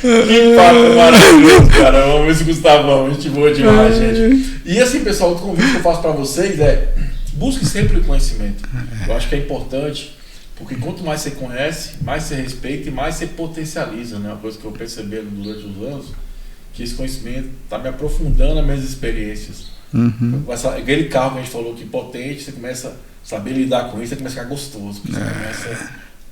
que papo maravilhoso, cara. Vamos ver se Gustavão, gente boa demais, gente. E assim, pessoal, o convite que eu faço pra vocês é busque sempre o conhecimento. Eu acho que é importante, porque quanto mais você conhece, mais você respeita e mais você potencializa, né? Uma coisa que eu percebi durante os anos, que esse conhecimento tá me aprofundando nas minhas experiências. Aquele carro que a gente falou que potente, você começa a saber lidar com isso, você começa a ficar gostoso, você começa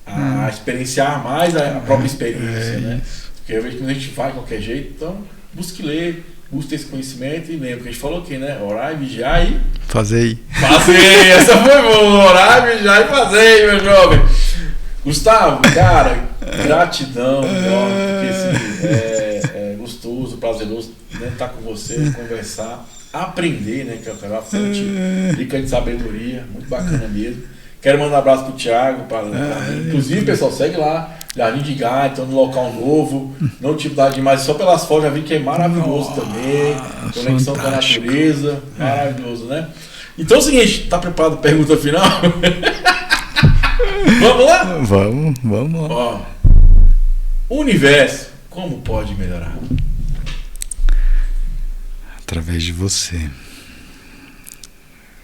a experienciar mais a própria experiência, né? Porque eu vejo que a gente vai de qualquer jeito, então busque ler, busque ter esse conhecimento e lembra que a gente falou aqui, né? Orar e vigiar e fazer. Essa foi boa, orar, vigiar e fazer, meu jovem. Gustavo, cara, Gratidão, porque assim, é gostoso, prazeroso, né, estar com você, conversar, aprender, né, que é uma fonte rica de sabedoria, muito bacana mesmo. Quero mandar um abraço pro Thiago, inclusive, pessoal, segue lá, Jardim de Gaia, estão no local novo, não tipo da demais, só pelas fotos já vi que é maravilhoso também, conexão com a natureza, maravilhoso, né? Então é o seguinte, tá preparado para a pergunta final? Vamos lá? Vamos lá. Ó, o universo, como pode melhorar? Através de você.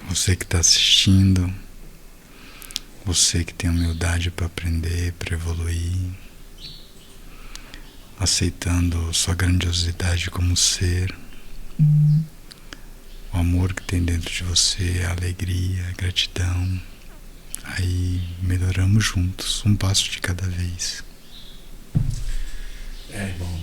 Você que está assistindo, você que tem humildade para aprender, para evoluir, aceitando sua grandiosidade como ser, o amor que tem dentro de você, a alegria, a gratidão. Aí melhoramos juntos, um passo de cada vez. Irmão.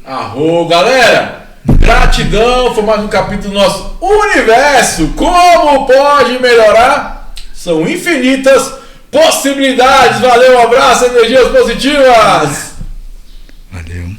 Arro, galera! Gratidão, foi mais um capítulo do nosso universo. Como pode melhorar? São infinitas possibilidades. Valeu, um abraço, energias positivas. Valeu.